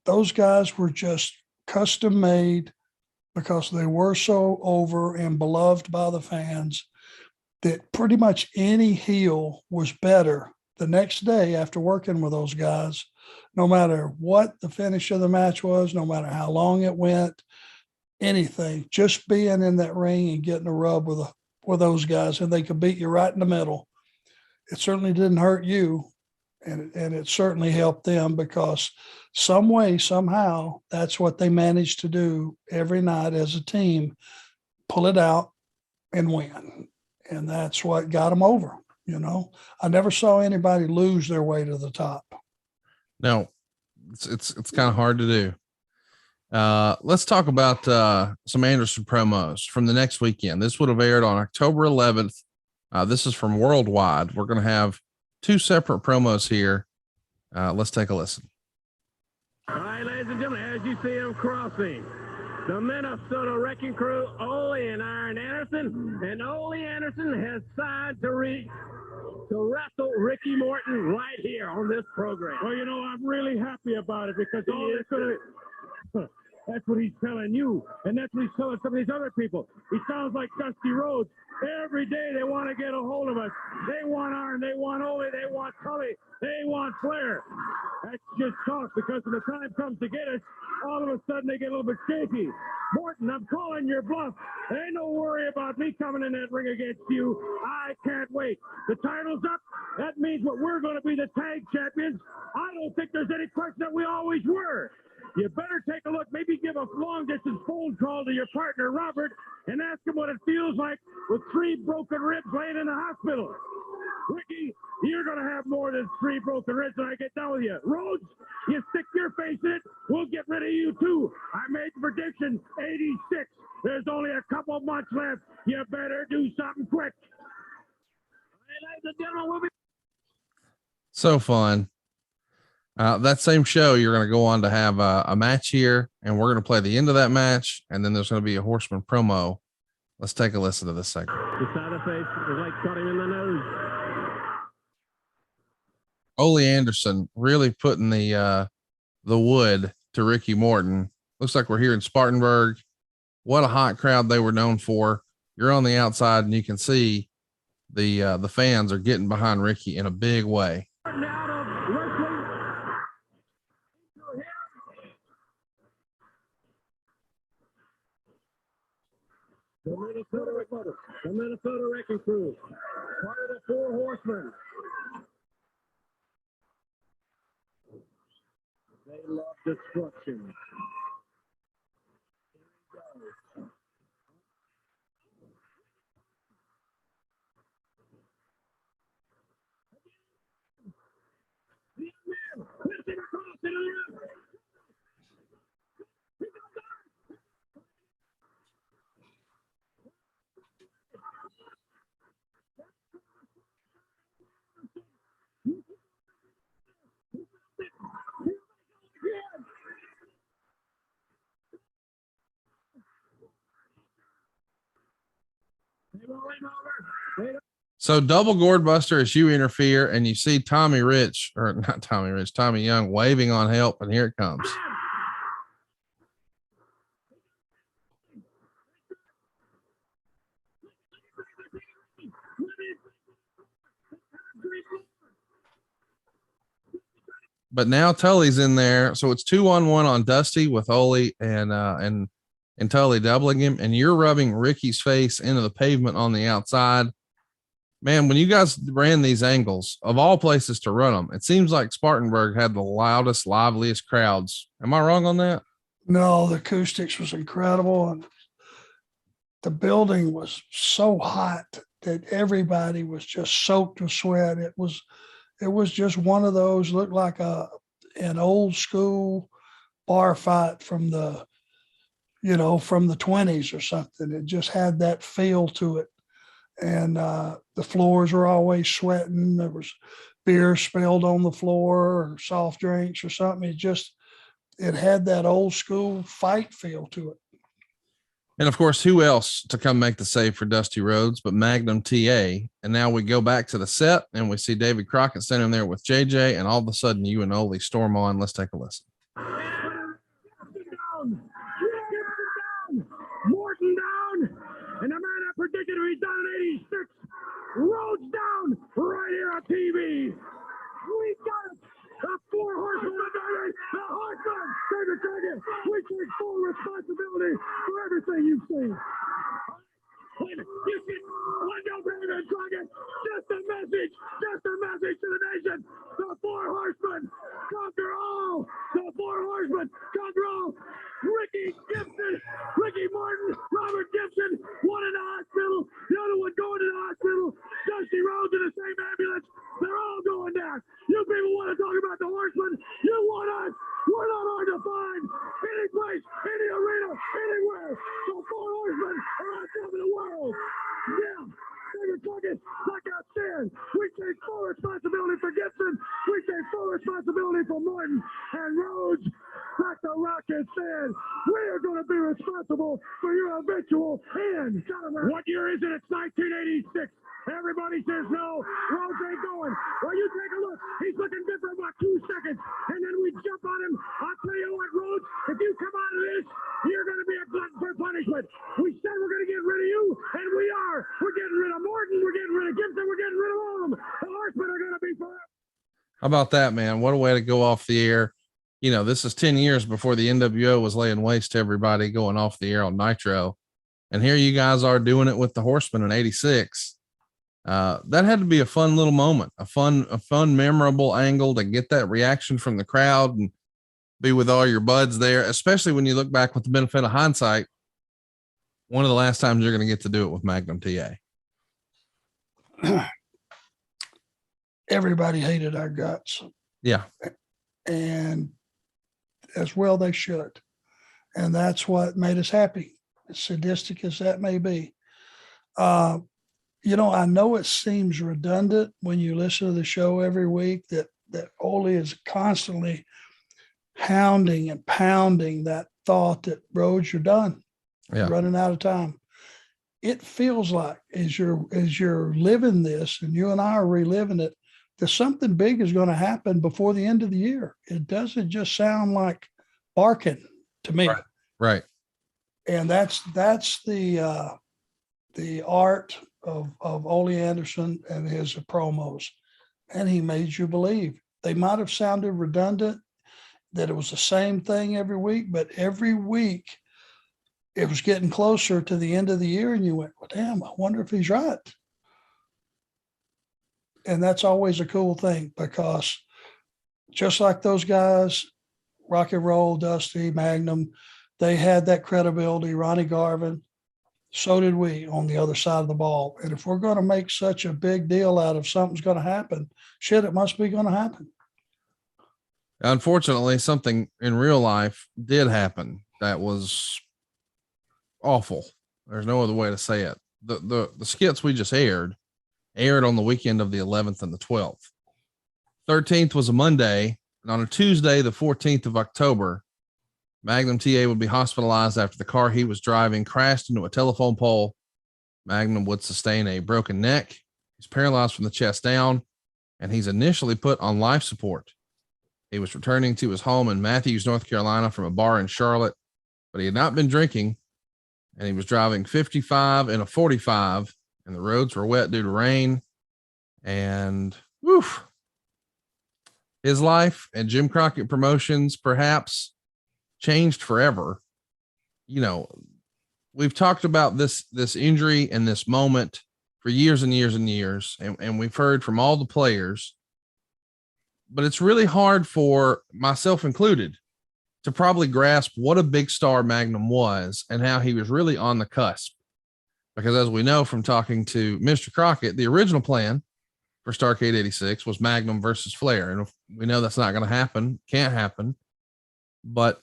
Those guys were just custom made because they were so over and beloved by the fans that pretty much any heel was better the next day after working with those guys, no matter what the finish of the match was, no matter how long it went, anything, just being in that ring and getting a rub with those guys, and they could beat you right in the middle. It certainly didn't hurt you, and it certainly helped them, because some way, somehow, that's what they managed to do every night as a team, pull it out and win. And that's what got them over. You know, I never saw anybody lose their way to the top. No, it's kind of hard to do. Let's talk about some Anderson promos from the next weekend. This would have aired on October 11th. This is from Worldwide. We're going to have two separate promos here. Let's take a listen. All right, ladies and gentlemen, as you see them crossing, the Minnesota Wrecking Crew, Ole and Arn Anderson, and Ole Anderson has signed to wrestle Ricky Morton right here on this program. Well, you know, I'm really happy about it, because that's what he's telling you, and that's what he's telling some of these other people. He sounds like Dusty Rhodes. Every day they want to get a hold of us. They want Arn, they want Ole, they want Tully, they want Flair. That's just talk, because when the time comes to get us, all of a sudden they get a little bit shaky. Morton, I'm calling your bluff. There ain't no worry about me coming in that ring against you. I can't wait. The title's up. That means what we're going to be the tag champions. I don't think there's any question that we always were. You better take a look, maybe give a long-distance phone call to your partner, Robert, and ask him what it feels like with 3 broken ribs laying in the hospital. Ricky, you're going to have more than 3 broken ribs when I get done with you. Rhodes, you stick your face in it, we'll get rid of you too. I made the prediction, 86. There's only a couple of months left. You better do something quick. Hey, ladies and gentlemen, we'll be... So fun. That same show, you're going to go on to have a match here, and we're going to play the end of that match, and then there's going to be a Horseman promo. Let's take a listen to this segment. The side of the face is like cutting in the nose. Ole Anderson really putting the wood to Ricky Morton. Looks like we're here in Spartanburg. What a hot crowd they were known for. You're on the outside, and you can see the fans are getting behind Ricky in a big way. The Minnesota Wrecking Crew. Part of the Four Horsemen. They love destruction. So double gourd buster as you interfere, and you see Tommy Young waving on help, and here it comes. But now Tully's in there, so it's 2-on-1 on Dusty with Ole and Tully doubling him, and you're rubbing Ricky's face into the pavement on the outside. Man, when you guys ran these angles, of all places to run them, it seems like Spartanburg had the loudest, liveliest crowds. Am I wrong on that? No, the acoustics was incredible, and the building was so hot that everybody was just soaked with sweat. It was just one of those, looked like an old school bar fight from the 20s or something. It just had that feel to it. And the floors were always sweating. There was beer spilled on the floor or soft drinks or something. It had that old school fight feel to it. And of course, who else to come make the save for Dusty Rhodes but Magnum TA? And now we go back to the set and we see David Crockett standing there with JJ, and all of a sudden you and Ole storm on. Let's take a listen. Morton down, and the man I predicted he's done in 86. Rhodes down right here on TV. We got it. The Four Horsemen of the Horsemen. David Crockett, we take full responsibility for everything you've seen. You see, David Crockett, just a message to the nation. The Four Horsemen conquer all. The Four Horsemen conquer all. Ricky Gibson, Ricky Martin, Robert Gibson, one in the hospital, the other one going to the hospital. Dusty Rhodes in the same ambulance. They're all going down. You people want to talk about the Horsemen? You want us? We're not hard to find. Any place, any arena, anywhere. The Four Horsemen are on top of the world. Yeah. David Crockett, like I said, we take full responsibility for Gibson. We take full responsibility for Martin and Rhodes. Like the Rocket said, we are going to be responsible for your eventual end. What year is it? It's 1986. Everybody says no. Rhodes ain't going. Well, you take a look. He's looking good for about 2 seconds, and then we jump on him. I'll tell you what, Rhodes, if you come out of this, you're going to be a glutton for punishment. We said we're going to get rid of you, and we are. We're getting rid of Morton. We're getting rid of Gibson. We're getting rid of all of them. The Horsemen are going to be forever. How about that, man? What a way to go off the air. You know, this is 10 years before the NWO was laying waste to everybody going off the air on Nitro. And here you guys are doing it with the Horsemen in 86. That had to be a fun little moment, a fun, memorable angle to get that reaction from the crowd and be with all your buds there, especially when you look back with the benefit of hindsight. One of the last times you're going to get to do it with Magnum TA. Everybody hated our guts. Yeah. And as well they should. And that's what made us happy, as sadistic as that may be. I know it seems redundant when you listen to the show every week that Ole is constantly hounding and pounding that thought that, Rhodes, you're done. Yeah. Running out of time. It feels like as you're living this, and you and I are reliving it, that something big is going to happen before the end of the year. It doesn't just sound like barking to me. Right. And that's the art of Ole Anderson and his promos. And he made you believe. They might have sounded redundant, that it was the same thing every week, but every week it was getting closer to the end of the year, and you went, well, damn, I wonder if he's right. And that's always a cool thing because just like those guys, Rock and Roll, Dusty, Magnum, they had that credibility, Ronnie Garvin. So did we on the other side of the ball. And if we're going to make such a big deal out of something's going to happen, shit, it must be going to happen. Unfortunately, something in real life did happen that was awful. There's no other way to say it. The skits we just aired on the weekend of the 11th and the 12th. 13th was a Monday, and on a Tuesday, the 14th of October, Magnum TA would be hospitalized after the car he was driving crashed into a telephone pole. Magnum would sustain a broken neck. He's paralyzed from the chest down, and he's initially put on life support. He was returning to his home in Matthews, North Carolina from a bar in Charlotte, but he had not been drinking, and he was driving 55 and a 45, and the roads were wet due to rain. And woof, his life and Jim Crockett Promotions perhaps changed forever. You know, we've talked about this injury and this moment for years and years and years, and we've heard from all the players, but it's really hard for myself included to probably grasp what a big star Magnum was and how he was really on the cusp. Because as we know from talking to Mr. Crockett, the original plan for Starrcade 86 was Magnum versus Flair. And we know that's not going to happen, can't happen. But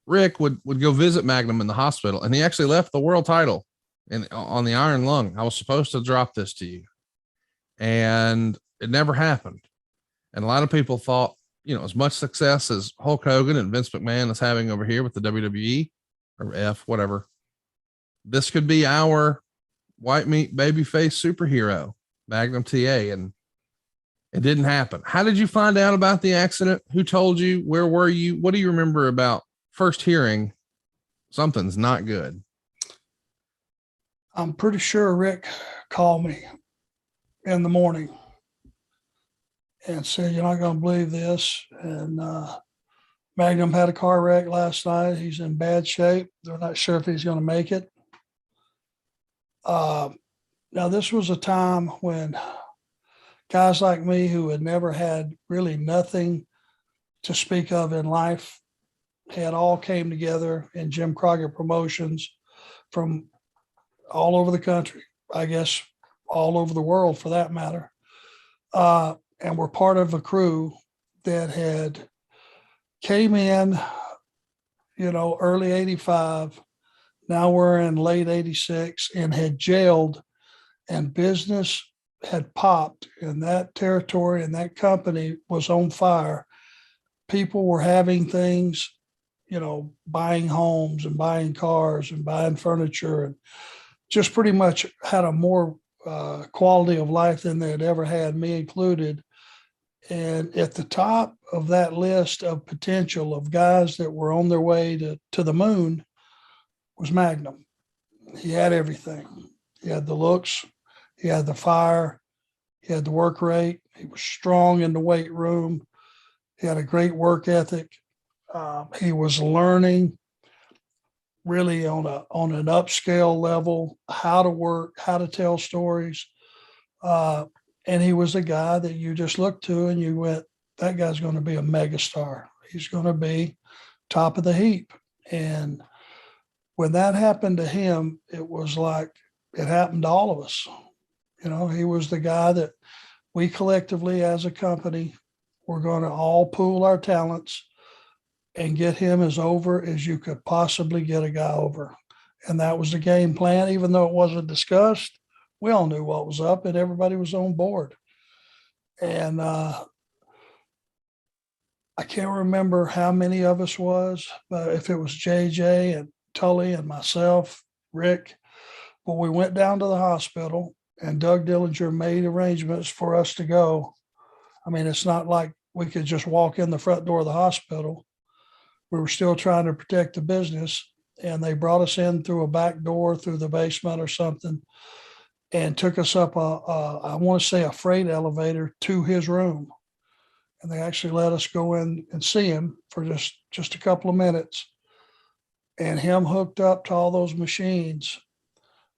Rick would go visit Magnum in the hospital, and he actually left the world title on the Iron Lung. I was supposed to drop this to you, and it never happened. And a lot of people thought, you know, as much success as Hulk Hogan and Vince McMahon is having over here with the WWE or whatever, this could be our white meat babyface superhero, Magnum TA. And it didn't happen. How did you find out about the accident? Who told you? Where were you? What do you remember about first hearing something's not good? I'm pretty sure Rick called me in the morning and said, "You're not going to believe this." And Magnum had a car wreck last night. He's in bad shape. They're not sure if he's going to make it. Now, this was a time when guys like me who had never had really nothing to speak of in life had all came together in Jim Crockett Promotions from all over the country, I guess all over the world for that matter. And we're part of a crew that had came in, you know, early 85. Now we're in late 86 and had jailed, and business had popped in that territory, and that company was on fire. People were having things, you know, buying homes and buying cars and buying furniture, and just pretty much had a more quality of life than they had ever had, me included. And at the top of that list of potential of guys that were on their way to the moon was Magnum. He had everything. He had the looks, he had the fire, he had the work rate, he was strong in the weight room, he had a great work ethic. He was learning really on an upscale level how to work, how to tell stories. And he was a guy that you just looked to and you went, that guy's going to be a megastar. He's going to be top of the heap. And when that happened to him, it was like it happened to all of us. You know, he was the guy that we collectively as a company were going to all pool our talents and get him as over as you could possibly get a guy over. And that was the game plan, even though it wasn't discussed. We all knew what was up and everybody was on board. And I can't remember how many of us was, but if it was JJ and Tully and myself, Rick, but we went down to the hospital and Doug Dillinger made arrangements for us to go. I mean, it's not like we could just walk in the front door of the hospital. We were still trying to protect the business, and they brought us in through a back door through the basement or something and took us up I want to say a freight elevator to his room. And they actually let us go in and see him for just a couple of minutes. And him hooked up to all those machines.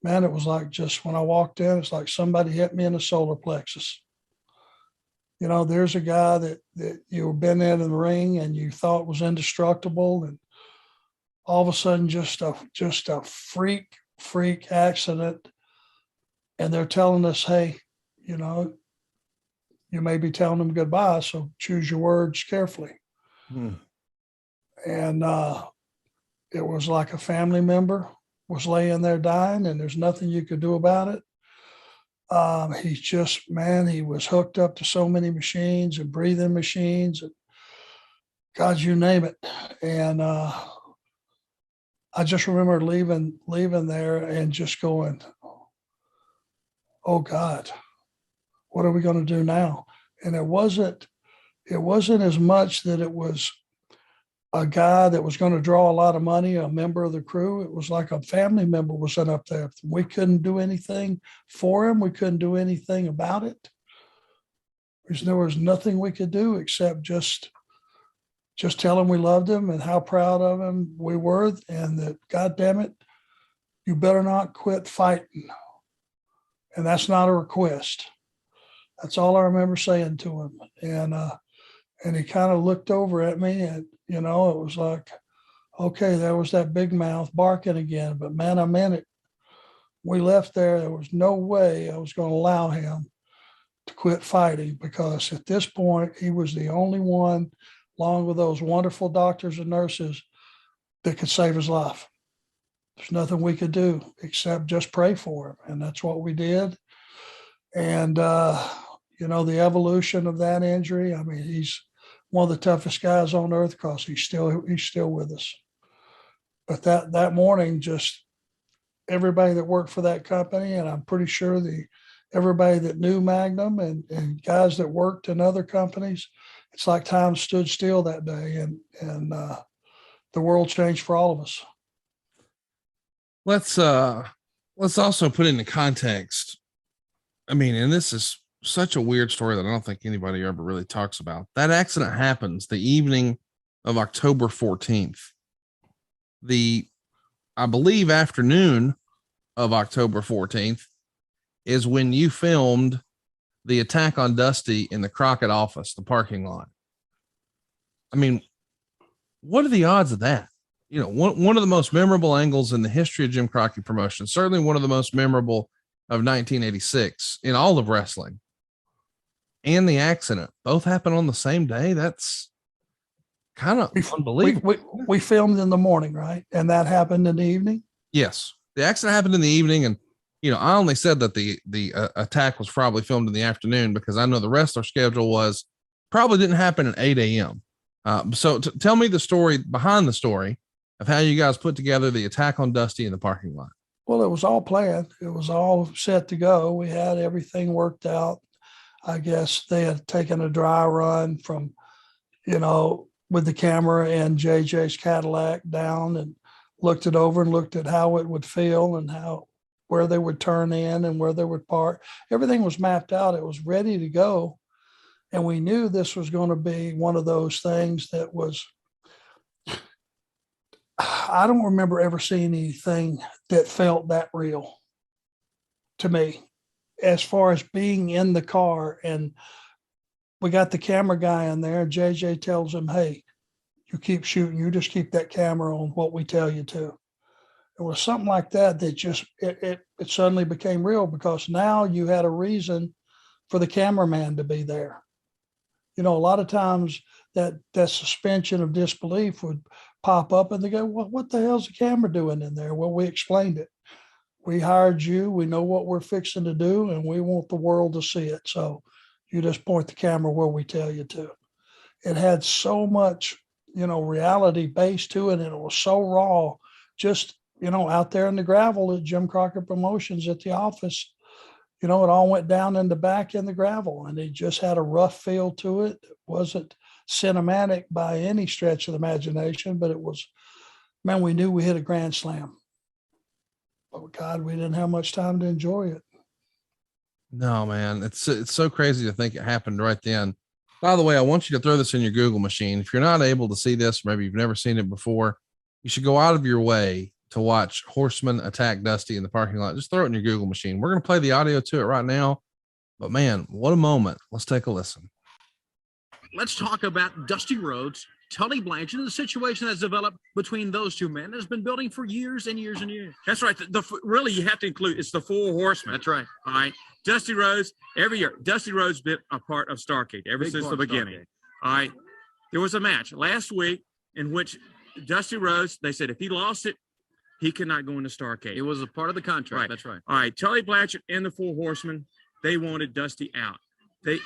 Man, it was like just when I walked in, it's like somebody hit me in the solar plexus. You know, there's a guy that you've been in the ring and you thought was indestructible, and all of a sudden just a freak accident. And they're telling us, hey, you know, you may be telling them goodbye, so choose your words carefully. And it was like a family member was laying there dying, and there's nothing you could do about it. He's just, man, he was hooked up to so many machines and breathing machines and God, you name it. And I just remember leaving there and just going, oh God, what are we going to do now? And it wasn't as much that it was a guy that was going to draw a lot of money, a member of the crew. It was like a family member was sent up there. We couldn't do anything for him. We couldn't do anything about it. There was nothing we could do except just tell him we loved him and how proud of him we were, and that, God damn it, you better not quit fighting. And that's not a request. That's all I remember saying to him. And he kind of looked over at me, and, you know, it was like, okay, there was that big mouth barking again, but man, I meant it. We left there. There was no way I was going to allow him to quit fighting, because at this point, he was the only one, along with those wonderful doctors and nurses, that could save his life. There's nothing we could do except just pray for him. And that's what we did. And, you know, the evolution of that injury, I mean, he's one of the toughest guys on earth because he's still with us. But that morning, just everybody that worked for that company, and I'm pretty sure everybody that knew Magnum and guys that worked in other companies, it's like time stood still that day, and the world changed for all of us. Let's also put into context. I mean, and this is such a weird story that I don't think anybody ever really talks about. That accident happens the evening of October 14th. I believe afternoon of October 14th is when you filmed the attack on Dusty in the Crockett office, the parking lot. I mean, what are the odds of that? You know, one of the most memorable angles in the history of Jim Crockett promotion, certainly one of the most memorable of 1986 in all of wrestling, and the accident both happen on the same day. That's kind of unbelievable. We filmed in the morning, right? And that happened in the evening? Yes. The accident happened in the evening. And, you know, I only said that the attack was probably filmed in the afternoon because I know the rest of our schedule was probably didn't happen at 8 a.m. So tell me the story behind the story of how you guys put together the attack on Dusty in the parking lot. Well, it was all planned. It was all set to go. We had everything worked out. I guess they had taken a dry run from, you know, with the camera and JJ's Cadillac down and looked it over and looked at how it would feel and where they would turn in and where they would park. Everything was mapped out. It was ready to go. And we knew this was going to be one of those things that was, I don't remember ever seeing anything that felt that real to me, as far as being in the car. And we got the camera guy in there, and JJ tells him, hey, you keep shooting, you just keep that camera on what we tell you to. It was something like that just, it suddenly became real, because now you had a reason for the cameraman to be there. You know, a lot of times that suspension of disbelief would pop up and they go, well, what the hell's the camera doing in there? Well, we explained it. We hired you. We know what we're fixing to do, and we want the world to see it. So you just point the camera where we tell you to. It had so much, you know, reality base to it, and it was so raw. Just, you know, out there in the gravel at Jim Crockett Promotions at the office, you know, it all went down in the back in the gravel, and it just had a rough feel to it. It wasn't cinematic by any stretch of the imagination, but it was, man, we knew we hit a grand slam. But God, we didn't have much time to enjoy it. No, man, it's so crazy to think it happened right then. By the way, I want you to throw this in your Google machine. If you're not able to see this, maybe you've never seen it before, you should go out of your way to watch Horsemen attack Dusty in the parking lot. Just throw it in your Google machine. We're going to play the audio to it right now, but man, what a moment. Let's take a listen. let's talk about Dusty Rhodes, Tully Blanchard, and the situation that's developed between those two men has been building for years and years and years. That's right. Really, you have to include, it's the four horsemen. That's right. All right. Dusty Rhodes, every year, Dusty Rhodes been a part of Starrcade ever since the beginning. All right. There was a match last week in which Dusty Rhodes, they said if he lost it, he could not go into Starrcade. It was a part of the contract. Right. That's right. All right. Tully Blanchard and the four horsemen, they wanted Dusty out.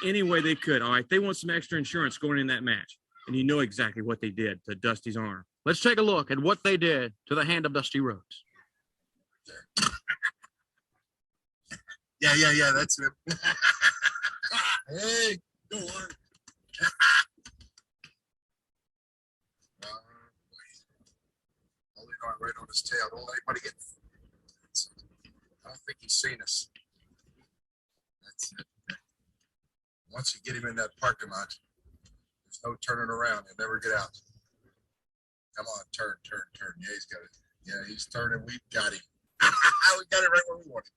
Any way they could. All right. They want some extra insurance going in that match. And you know exactly what they did to Dusty's arm. Let's take a look at what they did to the hand of Dusty Rhodes. Yeah, that's him. Hey, go on. Holding on right on his tail. Don't let anybody get. I don't think he's seen us. That's it. Once you get him in that parking lot, there's no turning around. He'll never get out. Come on, turn. Yeah, he's got it. Yeah, he's turning. We've got him. We got it right where we want it.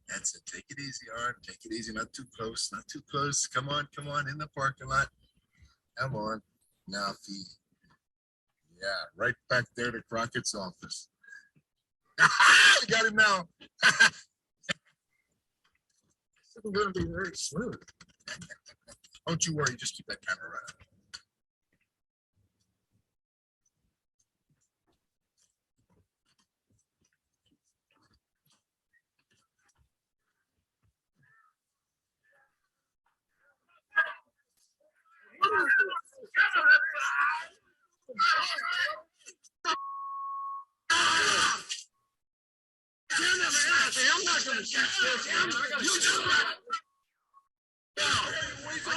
That's it. Take it easy, Arn. Take it easy. Not too close. Not too close. Come on. In the parking lot. Come on. Now feed. Yeah, right back there to Crockett's office. We got him now. It's going to be very smooth. Don't you worry. Just keep that camera running. I'm not going to shoot this. I'm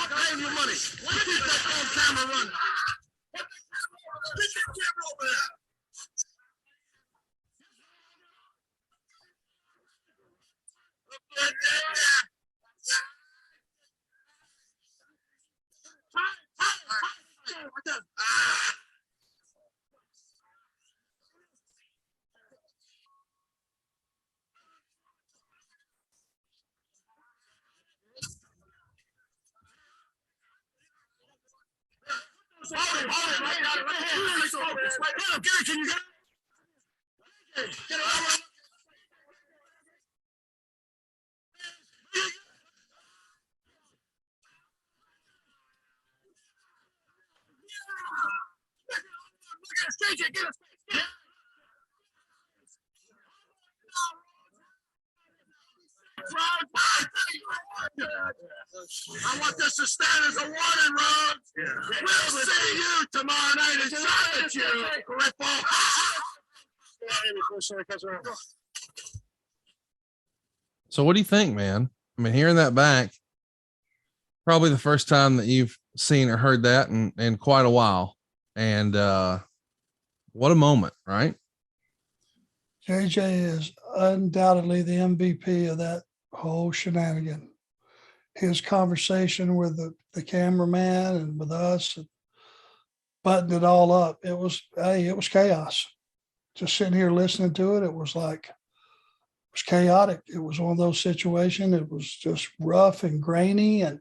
paying you money. Keep that phone camera running. Get your camera over there. Hold it right here. Get it, can you get it? Get it over. Get it. I want this to stand as a warning, Rood. We'll see you tomorrow night and shout at you, cripple. So what do you think, man? I mean, hearing that back, probably the first time that you've seen or heard that in quite a while. And what a moment, right? JJ is undoubtedly the MVP of that whole shenanigan. His conversation with the cameraman and with us, and buttoned it all up. It was chaos. Just sitting here listening to it, it was chaotic. It was one of those situations. It was just rough and grainy and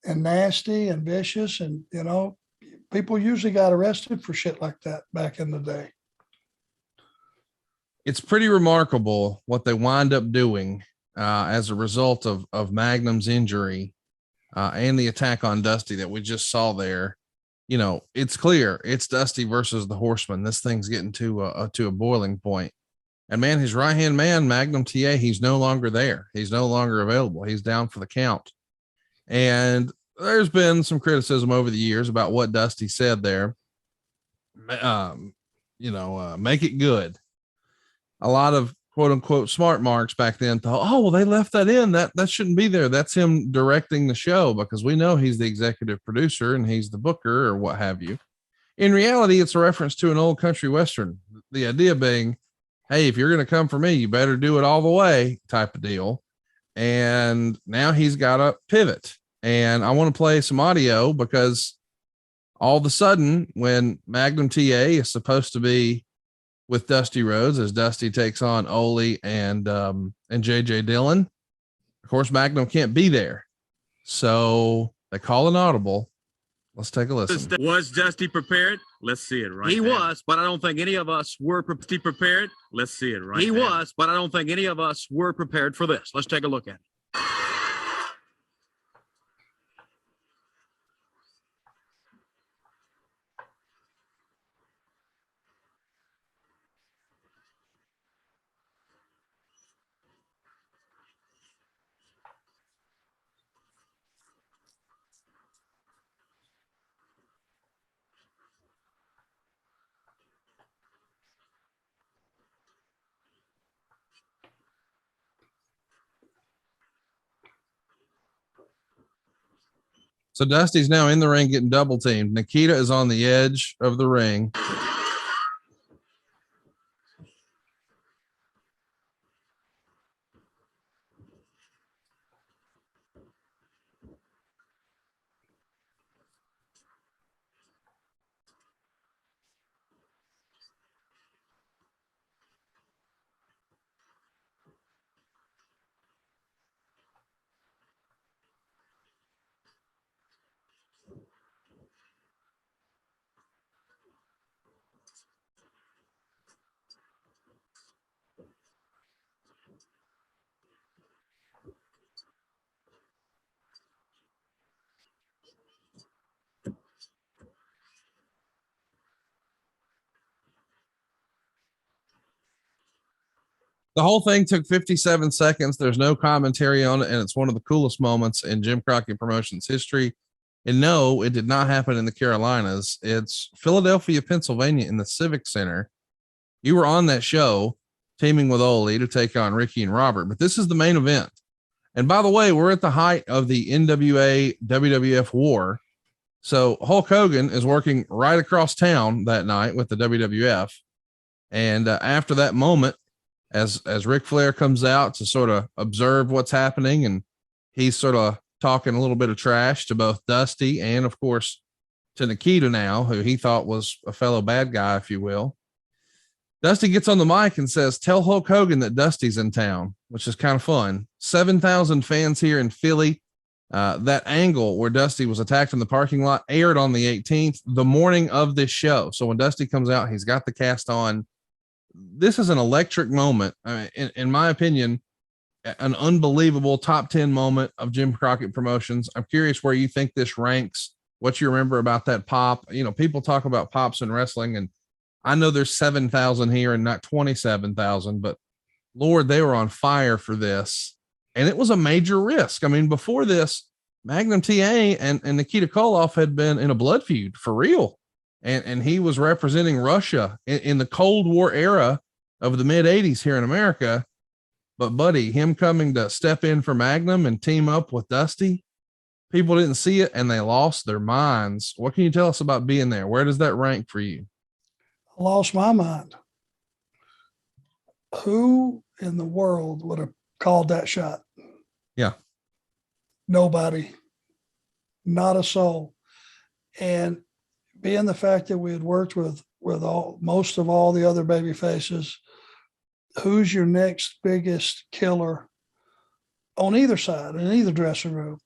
nasty and vicious. And, people usually got arrested for shit like that back in the day. It's pretty remarkable what they wind up doing as a result of Magnum's injury and the attack on Dusty that we just saw there. It's clear it's Dusty versus the Horsemen. This thing's getting to a boiling point. And man, his right-hand man, Magnum TA, he's no longer there. He's no longer available. He's down for the count. And there's been some criticism over the years about what Dusty said there. Make it good. A lot of quote unquote smart marks back then thought, oh, well, they left that in. That shouldn't be there. That's him directing the show, because we know he's the executive producer and he's the booker or what have you. In reality, it's a reference to an old country Western. The idea being, hey, if you're going to come for me, you better do it all the way type of deal. And now he's got a pivot, and I want to play some audio because all of a sudden when Magnum TA is supposed to be with Dusty Rhodes as Dusty takes on Ole and JJ Dillon, of course, Magnum can't be there. So they call an audible. Let's take a listen. Was Dusty prepared? Let's see it right He now. was, but I don't think any of us were Prepared? Let's see it right He now. was, but I don't think any of us were prepared for this. Let's take a look at it. So Dusty's now in the ring getting double teamed. Nikita is on the edge of the ring. The whole thing took 57 seconds. There's no commentary on it, and it's one of the coolest moments in Jim Crockett Promotions history. And no, it did not happen in the Carolinas. It's Philadelphia, Pennsylvania, in the Civic Center. You were on that show, teaming with Ole to take on Ricky and Robert, but this is the main event. And by the way, we're at the height of the NWA WWF war. So Hulk Hogan is working right across town that night with the WWF. And after that moment, as Ric Flair comes out to sort of observe what's happening, and he's sort of talking a little bit of trash to both Dusty and, of course, to Nikita now, who he thought was a fellow bad guy, if you will. Dusty gets on the mic and says, "Tell Hulk Hogan that Dusty's in town," which is kind of fun. 7,000 fans here in Philly. That angle where Dusty was attacked in the parking lot aired on the 18th, the morning of this show. So when Dusty comes out, he's got the cast on. This is an electric moment. I mean, in my opinion, an unbelievable top 10 moment of Jim Crockett Promotions. I'm curious where you think this ranks, what you remember about that pop. You know, people talk about pops in wrestling, and I know there's 7,000 here and not 27,000, but Lord, they were on fire for this. And it was a major risk. I mean, before this, Magnum TA and Nikita Koloff had been in a blood feud for real. And he was representing Russia in the Cold War era of the mid 80s here in America. But buddy, him coming to step in for Magnum and team up with Dusty, people didn't see it and they lost their minds. What can you tell us about being there? Where does that rank for you? I lost my mind. Who in the world would have called that shot? Yeah. Nobody. Not a soul. And being the fact that we had worked with most of all the other baby faces, who's your next biggest killer on either side, in either dressing room?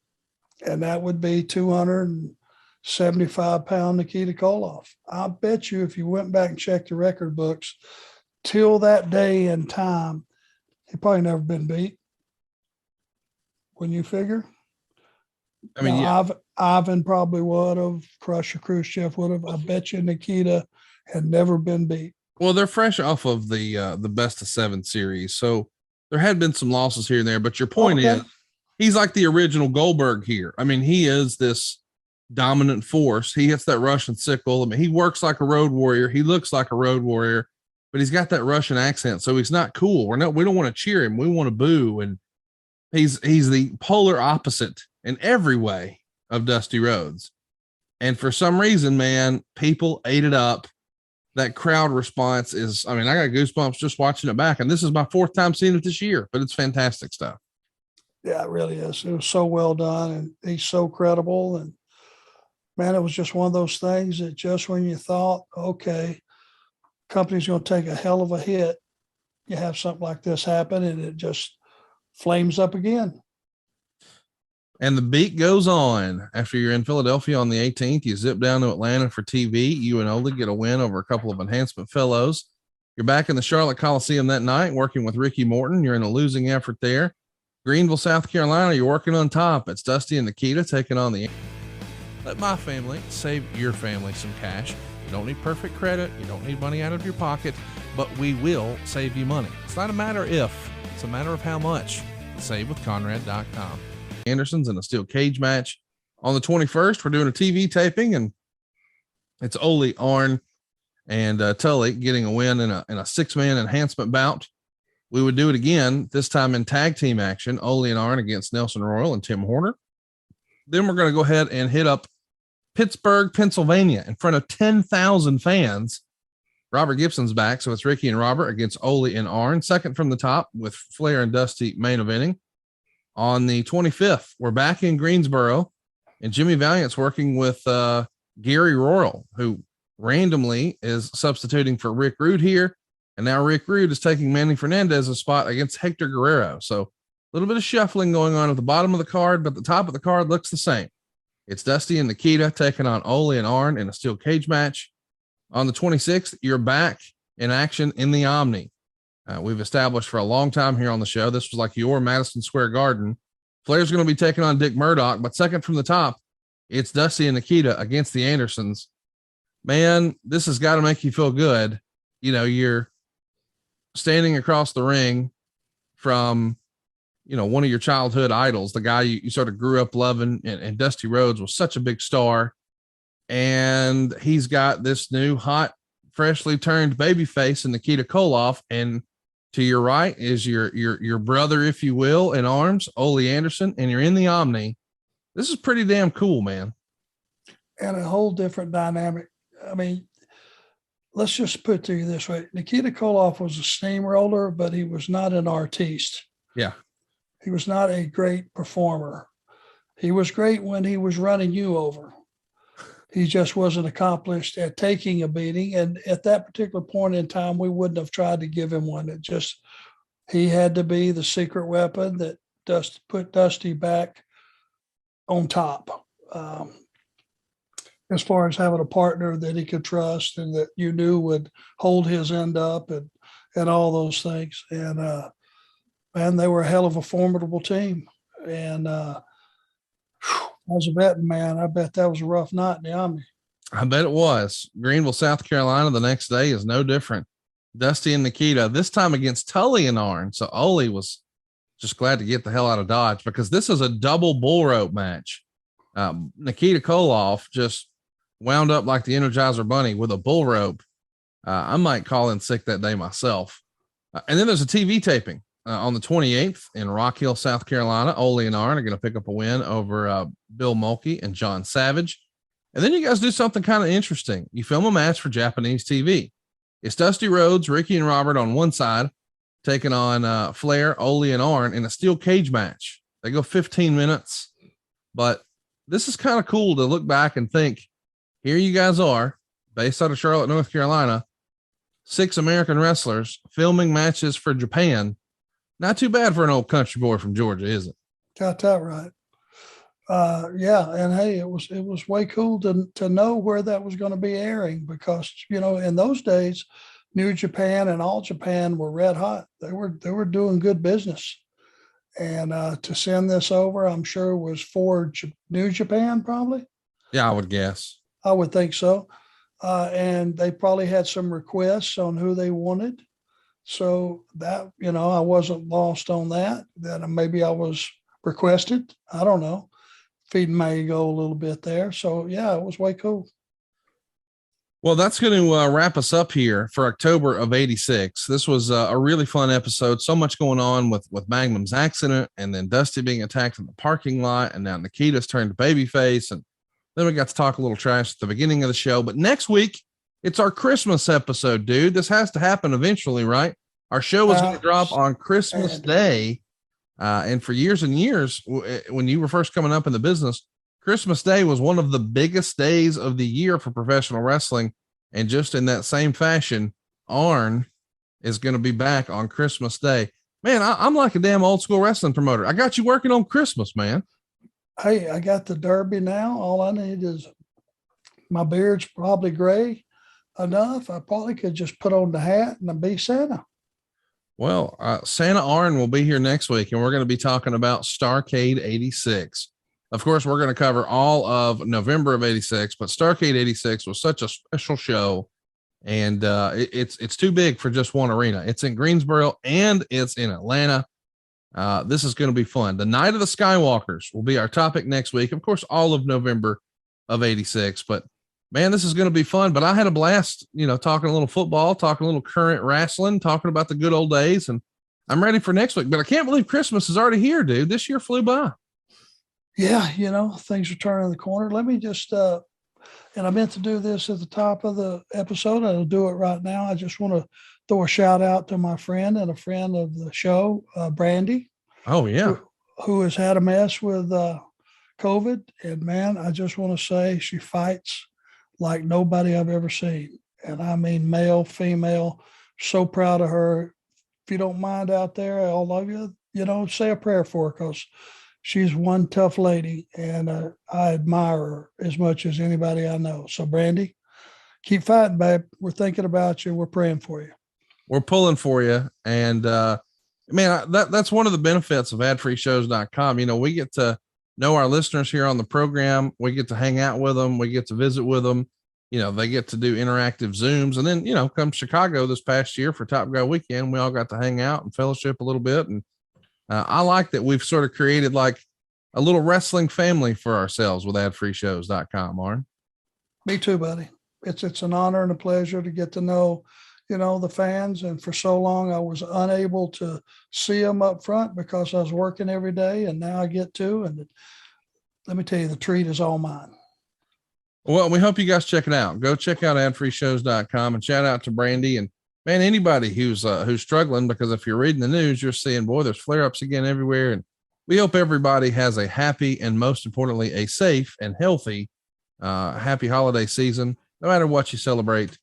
And that would be 275-pound Nikita Koloff. I bet you if you went back and checked the record books, till that day and time, he probably never been beat. When you figure? I mean, now, Ivan probably would have, Crusher Khrushchev would have. I bet you Nikita had never been beat. Well, they're fresh off of the best of 7 series. So there had been some losses here and there, but your point is he's like the original Goldberg here. I mean, he is this dominant force. He hits that Russian sickle. I mean, he works like a road warrior. He looks like a road warrior, but he's got that Russian accent. So he's not cool. We don't want to cheer him. We want to boo. And he's the polar opposite in every way of Dusty Rhodes. And for some reason, man, people ate it up. That crowd response is, I mean, I got goosebumps just watching it back. And this is my 4th time seeing it this year, but it's fantastic stuff. Yeah, it really is. It was so well done. And he's so credible. And man, it was just one of those things that just when you thought, okay, company's going to take a hell of a hit, you have something like this happen and it just flames up again. And the beat goes on. After you're in Philadelphia on the 18th, you zip down to Atlanta for TV. You and Ole get a win over a couple of enhancement fellows. You're back in the Charlotte Coliseum that night, working with Ricky Morton. You're in a losing effort there. Greenville, South Carolina, you're working on top. It's Dusty and Nikita taking on the. Let my family save your family some cash. You don't need perfect credit. You don't need money out of your pocket, but we will save you money. It's not a matter if, it's a matter of how much. SaveWithConrad.com. Anderson's in a steel cage match. On the 21st, we're doing a TV taping, and it's Ole, Arn, and Tully getting a win in a 6-man enhancement bout. We would do it again, this time in tag team action, Ole and Arn against Nelson Royal and Tim Horner. Then we're going to go ahead and hit up Pittsburgh, Pennsylvania in front of 10,000 fans. Robert Gibson's back, so it's Ricky and Robert against Ole and Arn. Second from the top with Flair and Dusty main eventing. On the 25th, we're back in Greensboro, and Jimmy Valiant's working with Gary Royal, who randomly is substituting for Rick Rood here. And now Rick Rood is taking Manny Fernandez's spot against Hector Guerrero. So a little bit of shuffling going on at the bottom of the card, but the top of the card looks the same. It's Dusty and Nikita taking on Ole and Arn in a steel cage match. On the 26th, you're back in action in the Omni. We've established for a long time here on the show, this was like your Madison Square Garden. Flair's going to be taking on Dick Murdoch, but second from the top, it's Dusty and Nikita against the Andersons. Man, this has got to make you feel good. You know, you're standing across the ring from, you know, one of your childhood idols, the guy you sort of grew up loving, and Dusty Rhodes was such a big star. And he's got this new hot, freshly turned baby face in Nikita Koloff, and to your right is your brother, if you will, in arms, Ole Anderson, and you're in the Omni. This is pretty damn cool, man. And a whole different dynamic. I mean, let's just put it to you this way. Nikita Koloff was a steamroller, but he was not an artiste. Yeah. He was not a great performer. He was great when he was running you over. He just wasn't accomplished at taking a beating. And at that particular point in time, we wouldn't have tried to give him one. He had to be the secret weapon that put Dusty back on top. As far as having a partner that he could trust and that you knew would hold his end up and all those things. And, man, they were a hell of a formidable team. And, I was a betting man. I bet that was a rough night in the Omni. I bet it was. Greenville, South Carolina, the next day is no different. Dusty and Nikita, this time against Tully and Arn. So Ole was just glad to get the hell out of Dodge, because this is a double bull rope match. Nikita Koloff just wound up like the Energizer Bunny with a bull rope. I might call in sick that day myself. And then there's a TV taping. On the 28th in Rock Hill, South Carolina. Ole and Arn are going to pick up a win over Bill Mulkey and John Savage. And then you guys do something kind of interesting. You film a match for Japanese TV. It's Dusty Rhodes, Ricky and Robert on one side, taking on Flair, Ole and Arn in a steel cage match. They go 15 minutes, but this is kind of cool to look back and think, here you guys are, based out of Charlotte, North Carolina, 6 American wrestlers filming matches for Japan. Not too bad for an old country boy from Georgia, is it? Got that right. Yeah. And hey, it was way cool to know where that was going to be airing, because, you know, in those days, New Japan and All Japan were red hot. They were doing good business. And to send this over, I'm sure was for New Japan, probably. Yeah, I would guess. I would think so. And they probably had some requests on who they wanted. So that, you know, I wasn't lost on that. That maybe I was requested. I don't know. Feeding my ego a little bit there. So yeah, it was way cool. Well, that's going to wrap us up here for October of '86. This was a really fun episode. So much going on with Magnum's accident, and then Dusty being attacked in the parking lot, and now Nikita's turned babyface, and then we got to talk a little trash at the beginning of the show. But next week, it's our Christmas episode, dude. This has to happen eventually, right? Our show is going to drop on Christmas Day. And for years and years, when you were first coming up in the business, Christmas Day was one of the biggest days of the year for professional wrestling. And just in that same fashion, Arn is going to be back on Christmas Day. Man, I'm like a damn old school wrestling promoter. I got you working on Christmas, man. Hey, I got the Derby now. All I need is my beard's probably gray enough. I probably could just put on the hat and be Santa. Well, Santa Arn will be here next week, and we're going to be talking about Starcade 86. Of course, we're going to cover all of November of 86, but Starcade 86 was such a special show, and it's too big for just one arena. It's in Greensboro and it's in Atlanta. This is going to be fun. The Night of the Skywalkers will be our topic next week. Of course, all of November of 86, but man, this is going to be fun. But I had a blast, talking a little football, talking a little current wrestling, talking about the good old days. And I'm ready for next week, but I can't believe Christmas is already here, dude. This year flew by. Yeah. Things are turning the corner. Let me just, and I meant to do this at the top of the episode. I'll do it right now. I just want to throw a shout out to my friend and a friend of the show, Brandy. Oh yeah. Who has had a mess with COVID. And man, I just want to say she fights like nobody I've ever seen. And I mean, male, female, so proud of her. If you don't mind out there, all of you, say a prayer for her, because she's one tough lady, and I admire her as much as anybody I know. So Brandy, keep fighting, babe. We're thinking about you. We're praying for you. We're pulling for you. And man, that's one of the benefits of adfreeshows.com. We get to know our listeners here on the program. We get to hang out with them. We get to visit with them. They get to do interactive Zooms. And then, come Chicago this past year for Top Guy Weekend, we all got to hang out and fellowship a little bit. And I like that we've sort of created like a little wrestling family for ourselves with adfreeshows.com, Arn. Me too, buddy. It's an honor and a pleasure to get to know, the fans. And for so long, I was unable to see them up front because I was working every day. And now I get to, and let me tell you, the treat is all mine. Well, we hope you guys check it out. Go check out adfreeshows.com, and shout out to Brandy, and man, anybody who's struggling, because if you're reading the news, you're seeing, boy, there's flare-ups again everywhere. And we hope everybody has a happy, and most importantly, a safe and healthy, happy holiday season, no matter what you celebrate.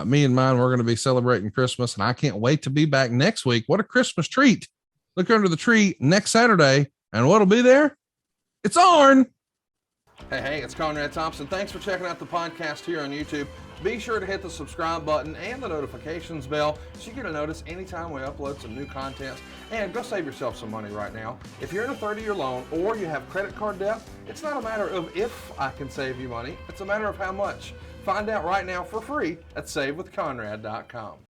Me and mine, we're going to be celebrating Christmas, and I can't wait to be back next week. What a Christmas treat. Look under the tree next Saturday, and what'll be there? It's Arn. Hey, it's Conrad Thompson. Thanks for checking out the podcast here on YouTube. Be sure to hit the subscribe button and the notifications bell so you get a notice anytime we upload some new content. And go save yourself some money right now. If you're in a 30-year loan or you have credit card debt, it's not a matter of if I can save you money. It's a matter of how much. Find out right now for free at savewithconrad.com.